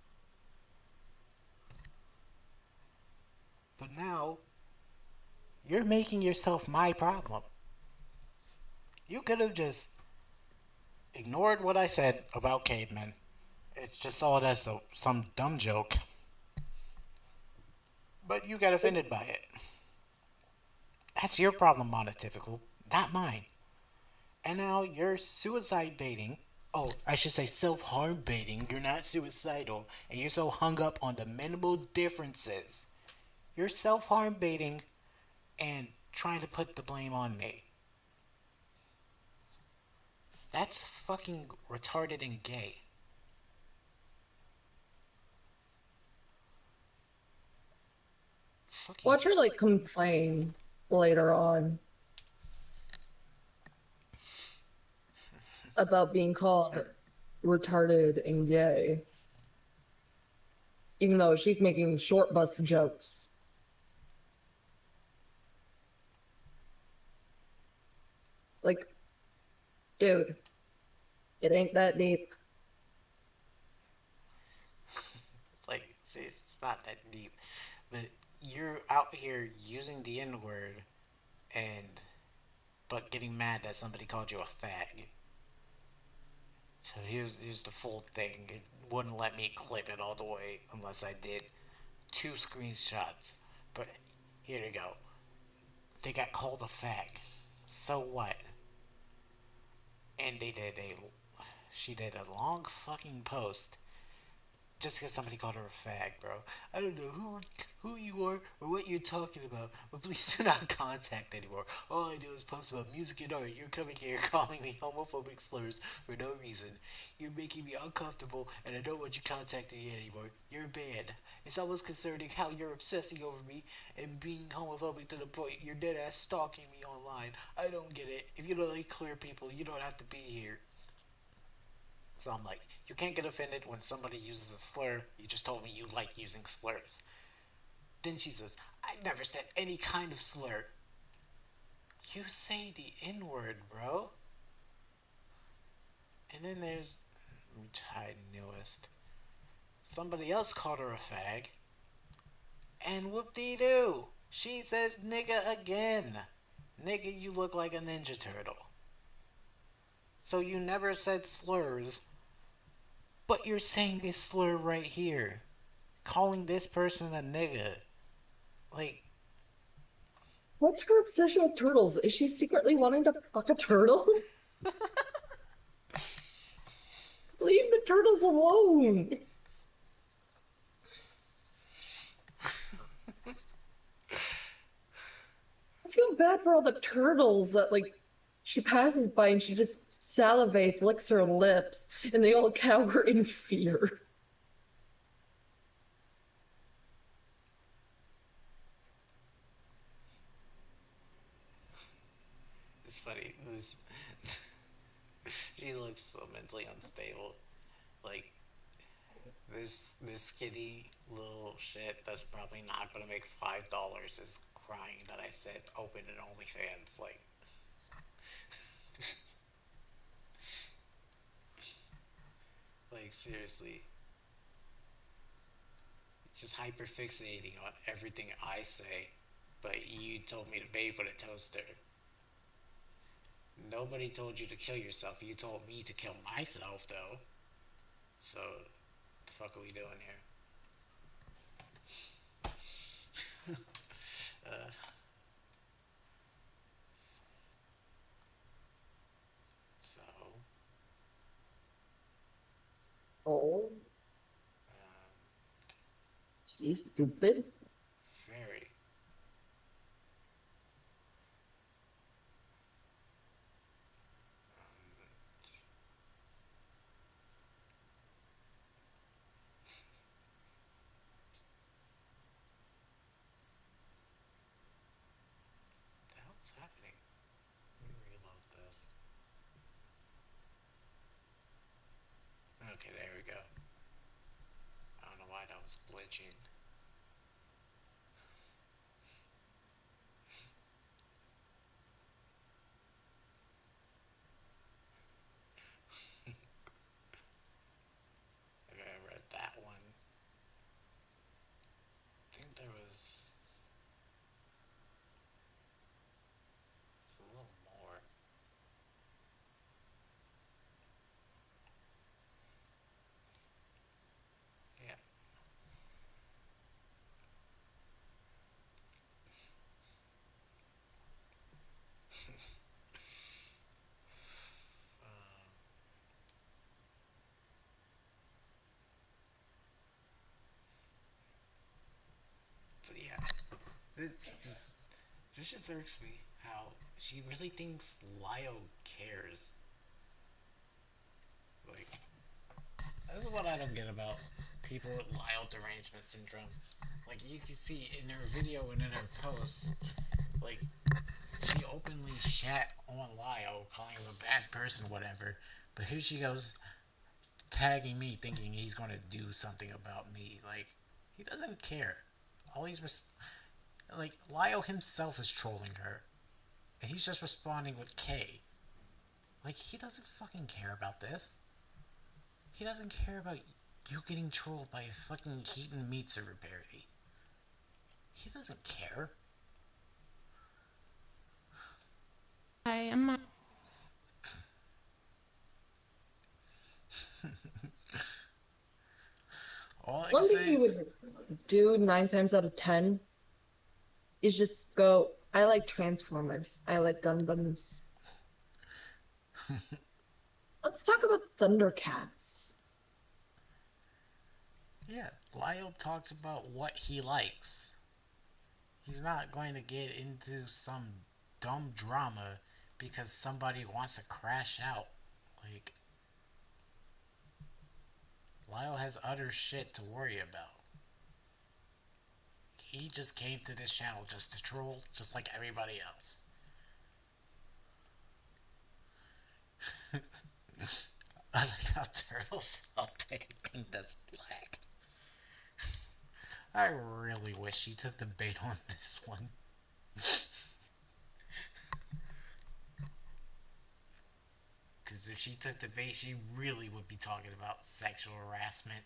S1: But now, you're making yourself my problem. You could have just ignored what I said about cavemen. It's just saw it as some dumb joke. But you got offended by it. That's your problem, Monotypical, not mine. And now you're suicide baiting. Oh, I should say self-harm baiting. You're not suicidal. And you're so hung up on the minimal differences. You're self-harm baiting and trying to put the blame on me. That's fucking retarded and gay. Fucking
S7: Watch her like complain later on about being called retarded and gay, even though she's making short bus jokes. Like, dude, it ain't that deep.
S1: like, see, it's not that deep. But you're out here using the N-word but getting mad that somebody called you a fag. So here's the full thing. It wouldn't let me clip it all the way unless I did 2 screenshots. But here we go. They got called a fag. So what? And she did a long fucking post just because somebody called her a fag, bro. I don't know who you are or what you're talking about, but please do not contact anymore. All I do is post about music and art. You're coming here calling me homophobic slurs for no reason. You're making me uncomfortable, and I don't want you contacting me anymore. You're banned. It's almost concerning how you're obsessing over me and being homophobic to the point you're dead ass stalking me online. I don't get it. If you don't like queer people, you don't have to be here. So I'm like, you can't get offended when somebody uses a slur. You just told me you like using slurs. Then she says, I never said any kind of slur. You say the N-word, bro. And then there's, let me try newest. Somebody else called her a fag. And whoop-dee-doo. She says nigga again. Nigga, you look like a Ninja Turtle. So you never said slurs, but you're saying this slur right here. Calling this person a nigga. Like,
S7: What's her obsession with turtles? Is she secretly wanting to fuck a turtle? Leave the turtles alone. I feel bad for all the turtles that, like, she passes by and she just salivates, licks her lips, and they all cower in fear.
S1: it's funny. She looks so mentally unstable. Like, This skinny little shit that's probably not gonna make $5 is crying that I said open an OnlyFans. Like seriously, just hyperfixating on everything I say. But you told me to bathe with a toaster. Nobody told you to kill yourself. You told me to kill myself, though. So, the fuck are we doing here? So,
S7: Oh, she's stupid.
S1: very. What the hell's happening? Let me reload this. Okay, there we go. I don't know why that was glitching. Okay, I read that one. I think there was a little more. Yeah. But yeah, it's just this just irks me how she really thinks Lio cares. Like this is what I don't get about people with Lio derangement syndrome. Like you can see in her video and in her posts, like she openly shat on Lio, calling him a bad person, whatever. But here she goes tagging me, thinking he's gonna do something about me. Like he doesn't care. All he's like Lio himself is trolling her, and he's just responding with K. Like he doesn't fucking care about this. He doesn't care about you getting trolled by a fucking Keaton Meatzer parody. He doesn't care.
S4: I am.
S1: All I can
S7: One thing
S1: say
S7: you
S1: is,
S7: would do 9 times out of 10 is just go, I like Transformers. I like Gundams. Let's talk about Thundercats.
S1: yeah, Lyle talks about what he likes. He's not going to get into some dumb drama because somebody wants to crash out. Like, Lyle has other shit to worry about. He just came to this channel just to troll, just like everybody else. I like how Turtle's all pink that's black. I really wish she took the bait on this one. Because if she took the bait, she really would be talking about sexual harassment.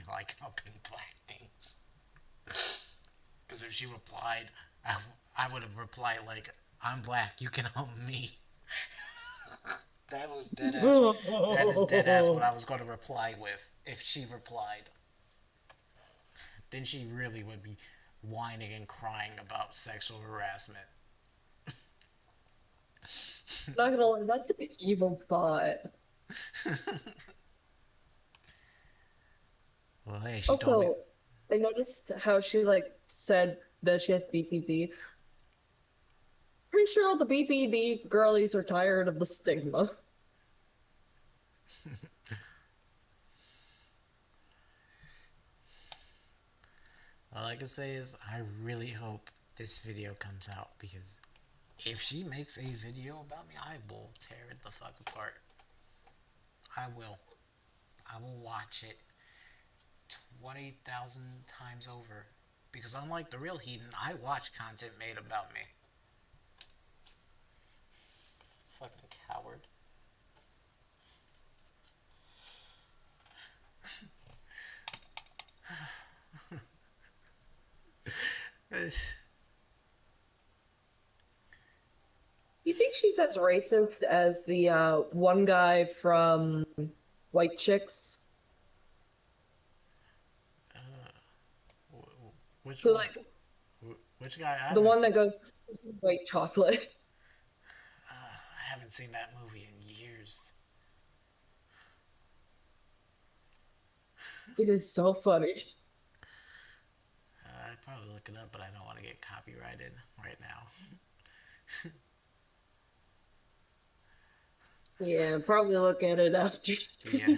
S1: Like helping black things. Because if she replied, I would have replied like, I'm black, you can help me. That was dead ass. That is dead ass what I was going to reply with if she replied. Then she really would be whining and crying about sexual harassment.
S7: Not gonna lie, that's an evil thought.
S1: Well, hey, she told me.
S7: Also, I noticed how she said that she has BPD. Pretty sure all the BPD girlies are tired of the stigma.
S1: All I can say is I really hope this video comes out because if she makes a video about me, I will tear it the fuck apart. I will. I will watch it 20,000 times over. Because unlike the real heathen, I watch content made about me. Fucking coward.
S7: You think she's as racist as the one guy from White Chicks?
S1: Which
S7: Who,
S1: one?
S7: like,
S1: Which guy?
S7: the one that goes, "This is white chocolate."
S1: I haven't seen that movie in years.
S7: It is so funny.
S1: I'd probably look it up, but I don't want to get copyrighted right now.
S7: Yeah, probably look at it after.
S1: Yeah.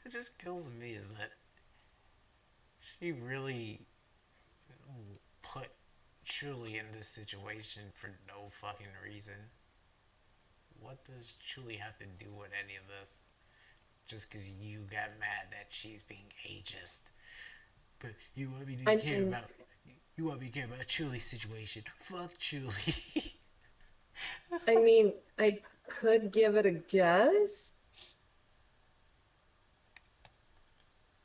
S1: It just kills me is that she really put Chuuli in this situation for no fucking reason. What does Chuuli have to do with any of this? Just because you got mad that she's being ageist. But you want me to care about... You want me to care about Chuli's situation. Fuck Chuuli.
S7: I mean, I could give it a guess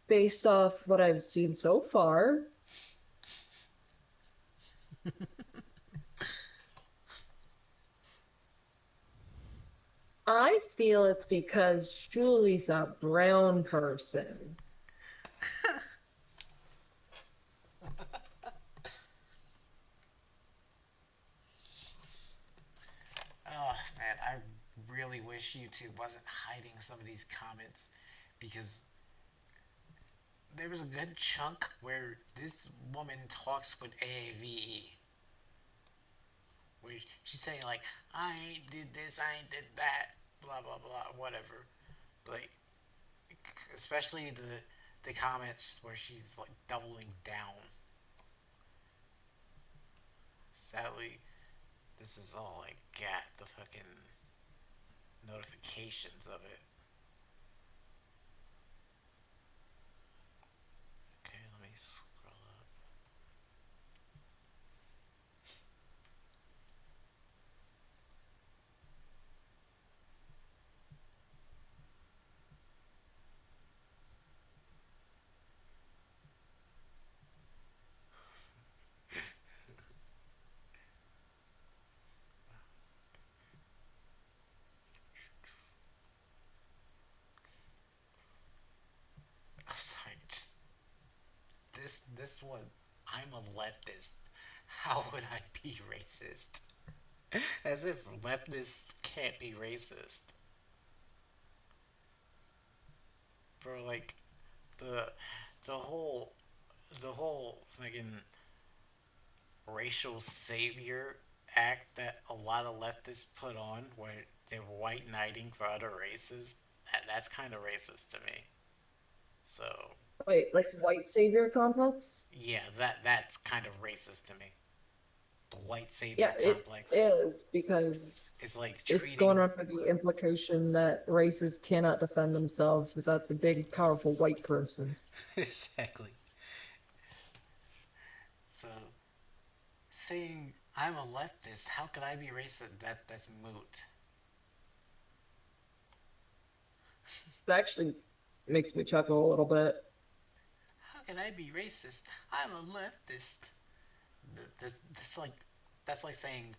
S7: based off what I've seen so far. I feel it's because Julie's a brown person.
S1: Oh, man, I really wish YouTube wasn't hiding some of these comments because there was a good chunk where this woman talks with AAVE. Where she's saying, like, I ain't did this, I ain't did that, blah, blah, blah, whatever. Like, especially the comments where she's, like, doubling down. Sadly, this is all I got, the fucking notifications of it. Okay, let me scroll up. Sorry, just this one. I'm a leftist. How would I be racist? As if leftists can't be racist. Bro, like the the whole the whole fucking racial savior act that a lot of leftists put on where they're white knighting for other races, that's kind of racist to me. So
S7: Wait, like white savior complex?
S1: yeah, that's kind of racist to me. The white savior
S7: Yeah, it
S1: complex.
S7: is because
S1: It's like
S7: it's
S1: treating
S7: going under the implication that races cannot defend themselves without the big, powerful white person.
S1: exactly. So saying I'm a leftist, how could I be racist? That's moot.
S7: It actually makes me chuckle a little bit.
S1: How can I be racist? I'm a leftist. This that's like saying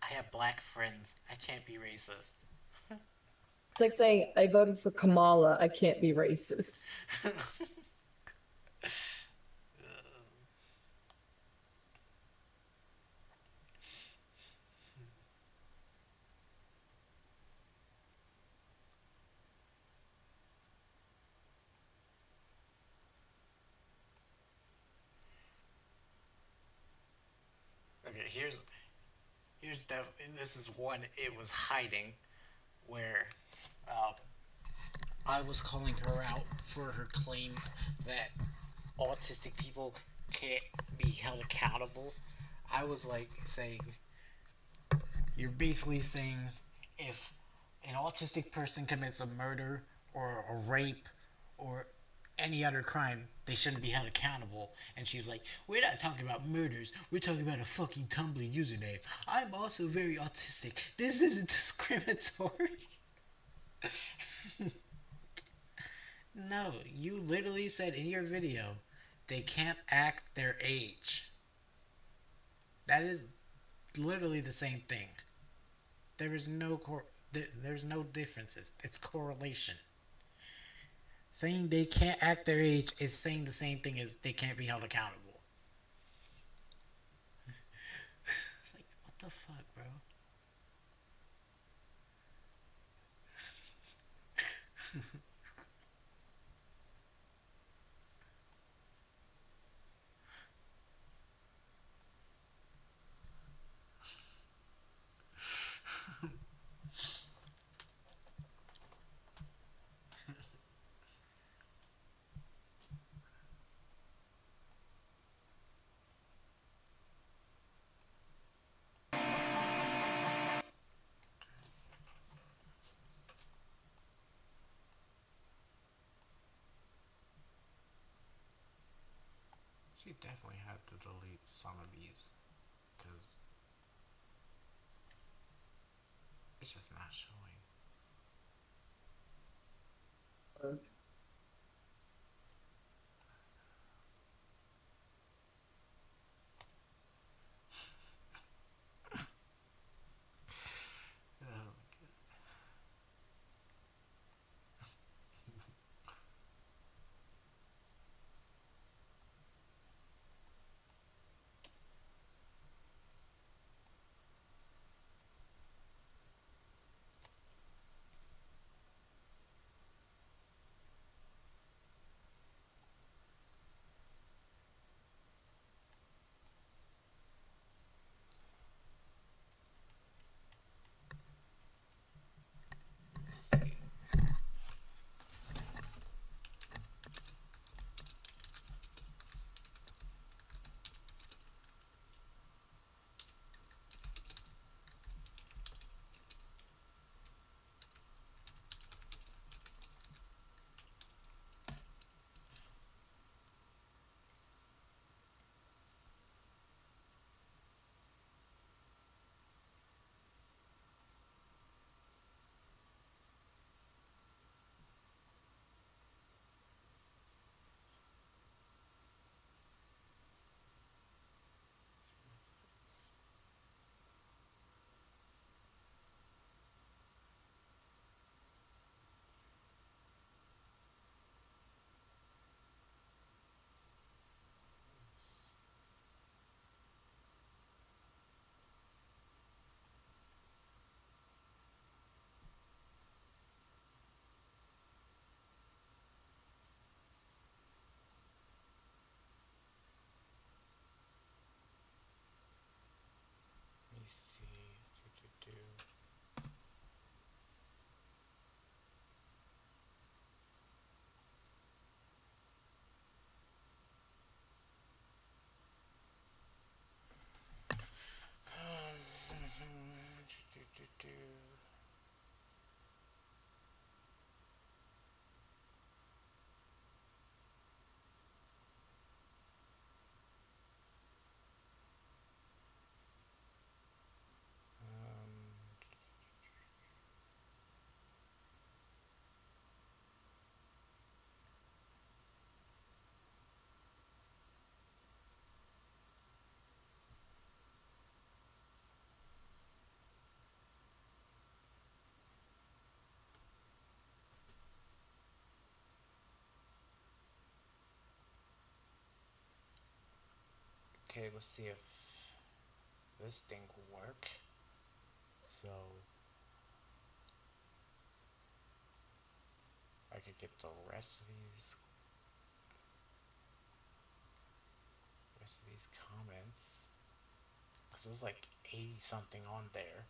S1: I have black friends. I can't be racist.
S7: It's like saying, I voted for Kamala, I can't be racist.
S1: Okay, this is one it was hiding, where I was calling her out for her claims that autistic people can't be held accountable. I was like saying, you're basically saying if an autistic person commits a murder or a rape or any other crime, they shouldn't be held accountable. And she's like, we're not talking about murders. We're talking about a fucking Tumblr username. I'm also very autistic. This isn't discriminatory. No, you literally said in your video, they can't act their age. That is literally the same thing. There is no there's no differences. It's correlation. Saying they can't act their age is saying the same thing as they can't be held accountable. It's like, what the fuck, bro? She definitely had to delete some of these because it's just not showing. Oh, let's see. Let me see. Okay, let's see if this thing will work. So I could get the rest of these comments, because it was like 80 something on there.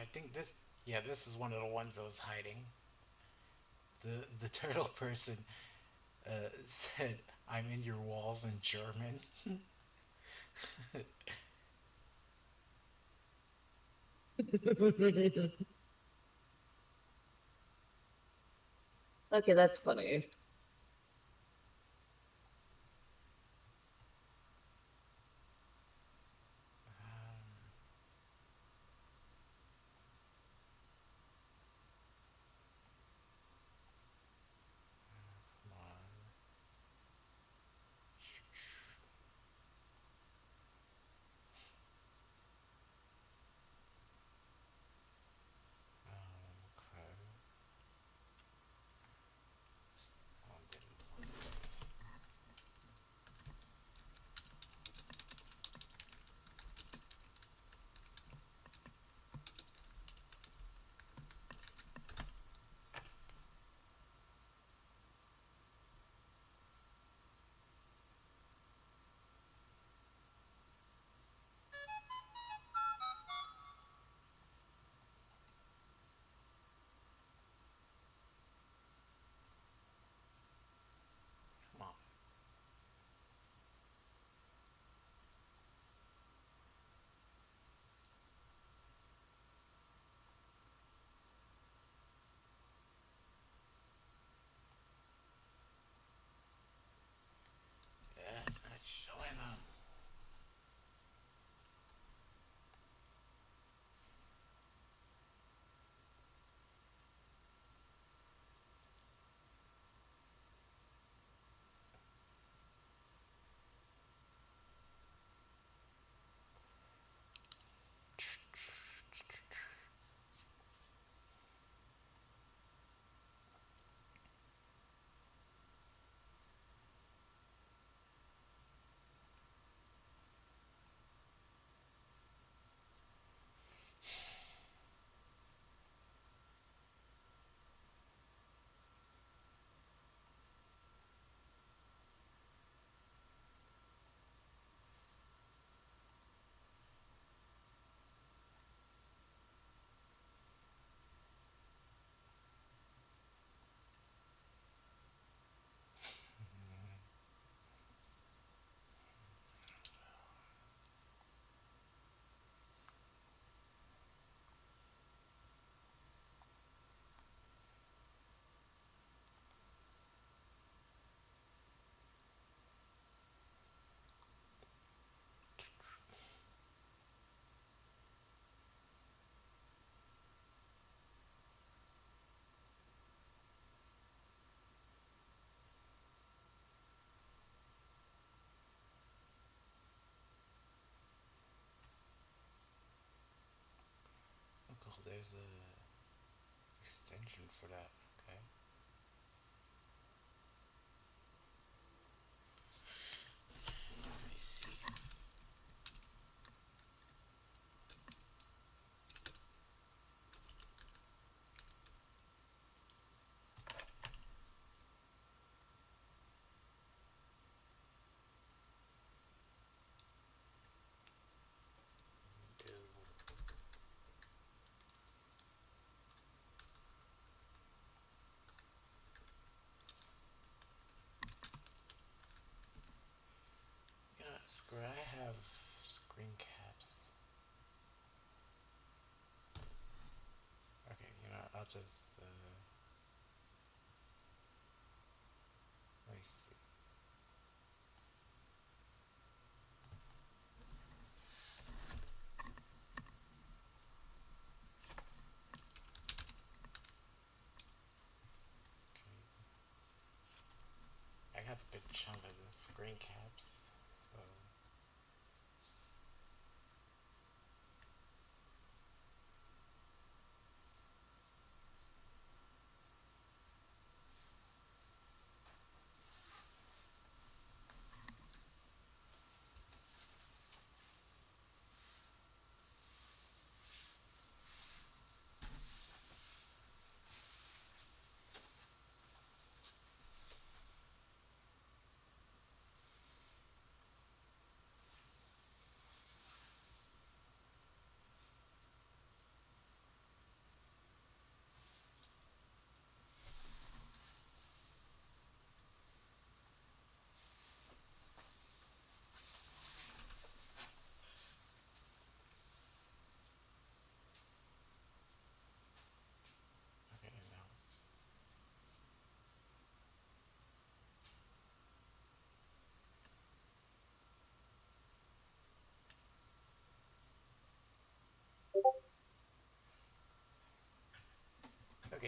S1: I think this. Yeah, this is one of the ones that was hiding. The turtle person said, "I'm in your walls" in German.
S7: Okay, that's funny.
S1: Come on. Okay. Oh, didn't. Come on. Yeah, it's not showing up. Oh, cool. There's a extension for that. Okay. Let me see. Do. Yeah, screw it. I have screen caps. Okay, I'll just let me see. Okay. I have a good chunk of the screen caps, so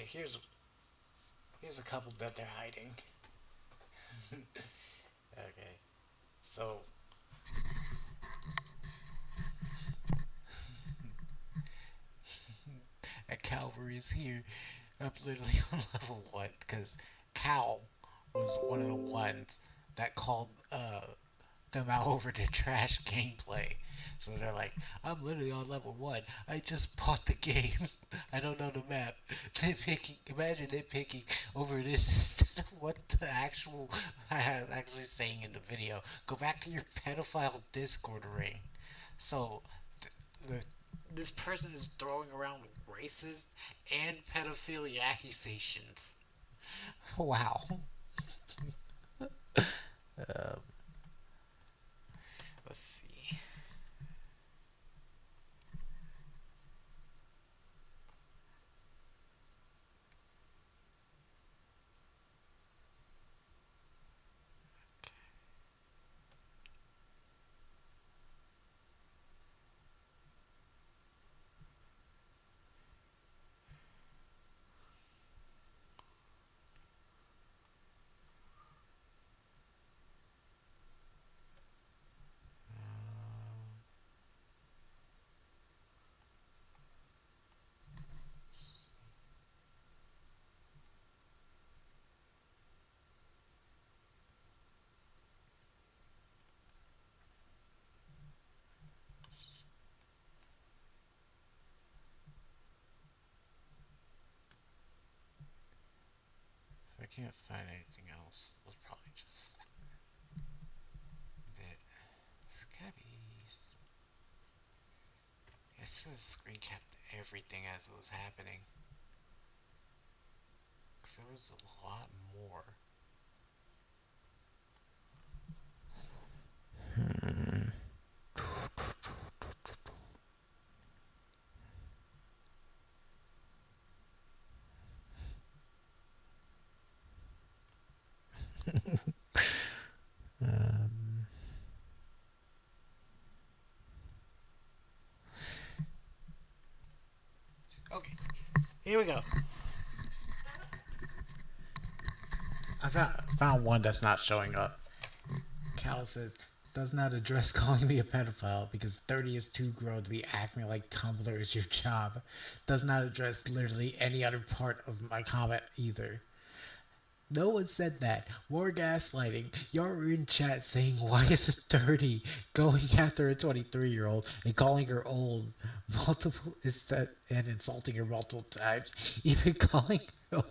S1: Okay, here's a couple that they're hiding. Okay, so a cavalry is here. I'm literally on level 1 because Cal was one of the ones that called them out over the trash gameplay. So they're like, I'm literally on level 1. I just bought the game. I don't know the map. Imagine nitpicking over this instead of what the actual I was actually saying in the video. Go back to your pedophile Discord ring. So this person is throwing around racist and pedophilia accusations. Wow. Let's see. If I can't find anything else, we'll probably just that scabbies. I should have screen capped everything as it was happening. Cause there was a lot more. Okay, here we go. I found one that's not showing up. Cal says, does not address calling me a pedophile because 30 is too grown to be acting like Tumblr is your job. Does not address literally any other part of my comment either. No one said that. More gaslighting. Y'all were in chat saying, why is a 30 going after a 23-year-old and calling her old multiple and insulting her multiple times, even calling her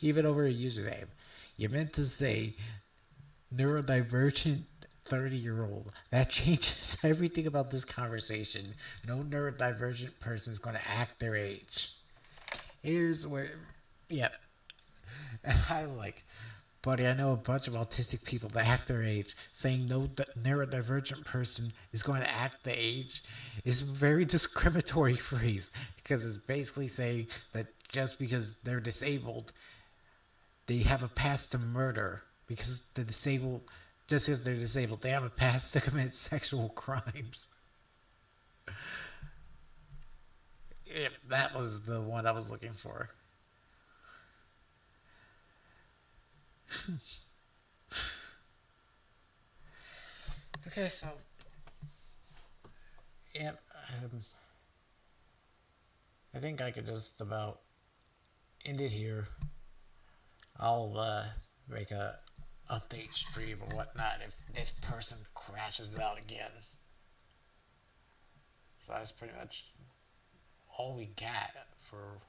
S1: even over a username. You meant to say neurodivergent 30-year-old. That changes everything about this conversation. No neurodivergent person is going to act their age. Here's where, yeah. And I was like, buddy, I know a bunch of autistic people that act their age. Saying no neurodivergent person is going to act the age is a very discriminatory phrase because it's basically saying that just because they're disabled, they have a past to murder. Because they're disabled, just because they're disabled, they have a past to commit sexual crimes. Yeah, that was the one I was looking for. Okay, so yeah, I think I could just about end it here. I'll make a update stream or whatnot if this person crashes out again. So that's pretty much all we got for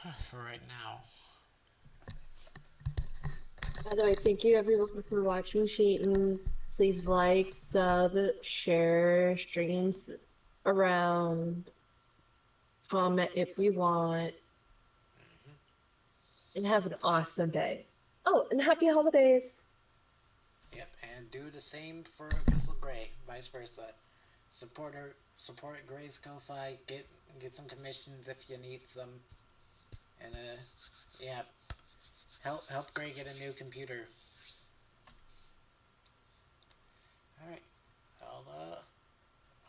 S1: right now.
S7: By the way, thank you everyone for watching Sheeton. Please like, sub, share, streams around, comment if you want, and have an awesome day. Oh, and happy holidays!
S1: Yep, and do the same for Abyssal Gray, vice versa. Support Gray's Ko-Fi, get some commissions if you need some. And yeah. Help Gray get a new computer. Alright.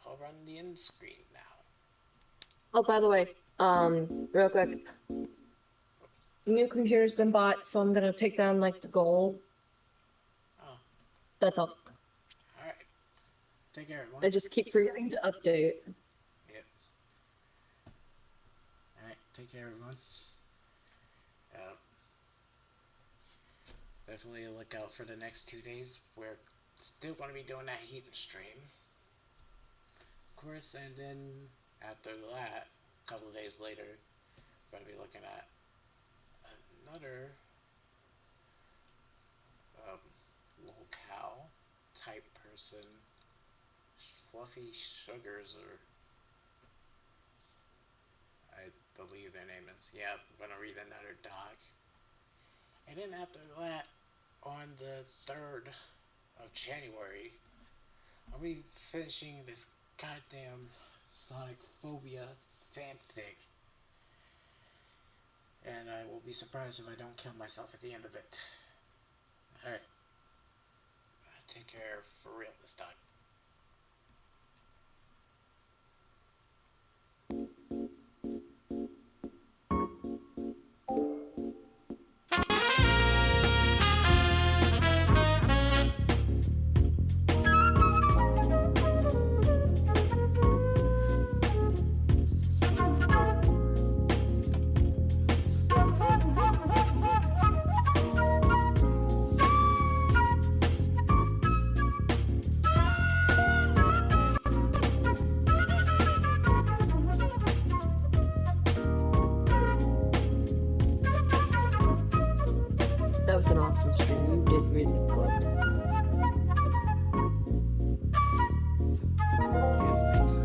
S1: I'll run the end screen now.
S7: Oh, by the way, Real quick. New computer's been bought, so I'm gonna take down like the goal.
S1: Oh,
S7: That's all.
S1: alright. Take care, everyone.
S7: I just keep forgetting to update.
S1: Yep. Alright, take care, everyone. Definitely look out for the next 2 days. We're still going to be doing that heat and stream. Of course, and then after that, a couple of days later, we're going to be looking at another locale type person. Fluffy Sugars, or I believe their name is. Yeah, I'm going to read another doc. And then after that, on the 3rd of January, I'll be finishing this goddamn Sonic Phobia fanfic. And I will be surprised if I don't kill myself at the end of it. Alright. Take care for real this time.
S7: That was an awesome stream. You did really good.
S1: Yeah, thanks.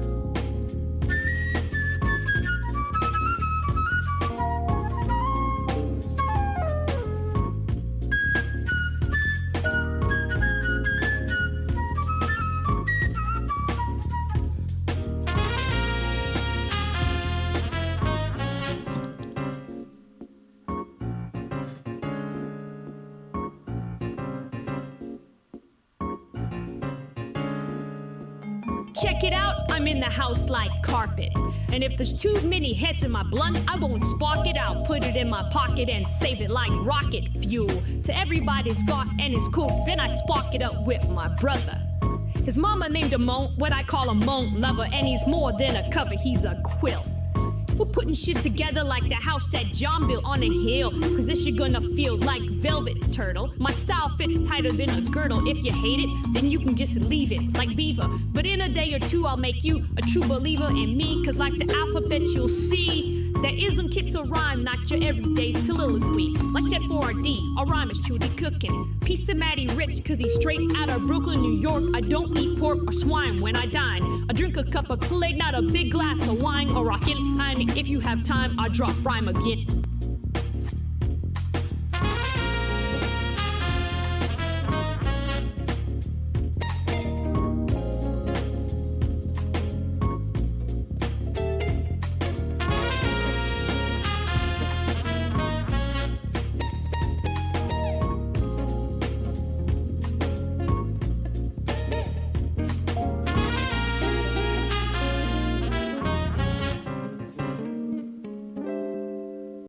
S9: Check it out, I'm in the house like carpet. And if there's too many heads in my blunt, I won't spark it out. Put it in my pocket and save it like rocket fuel. To everybody's got and his cool, then I spark it up with my brother. His mama named him Moan, what I call a Moan lover. And he's more than a cover, he's a quilt. We're putting shit together like the house that John built on a hill. Cause this you're gonna feel like velvet, turtle. My style fits tighter than a girdle. If you hate it, then you can just leave it, like Beaver. But in a day or two, I'll make you a true believer in me. Cause like the alphabet, you'll see there isn't kits or rhyme, not your everyday soliloquy. Like Chef 4RD, our rhyme is truly cooking. Peace to Matty Rich, cause he's straight out of Brooklyn, New York. I don't eat pork or swine when I dine. I drink a cup of Kool-Aid, not a big glass of wine or rockin'. And if you have time, I'll drop rhyme again.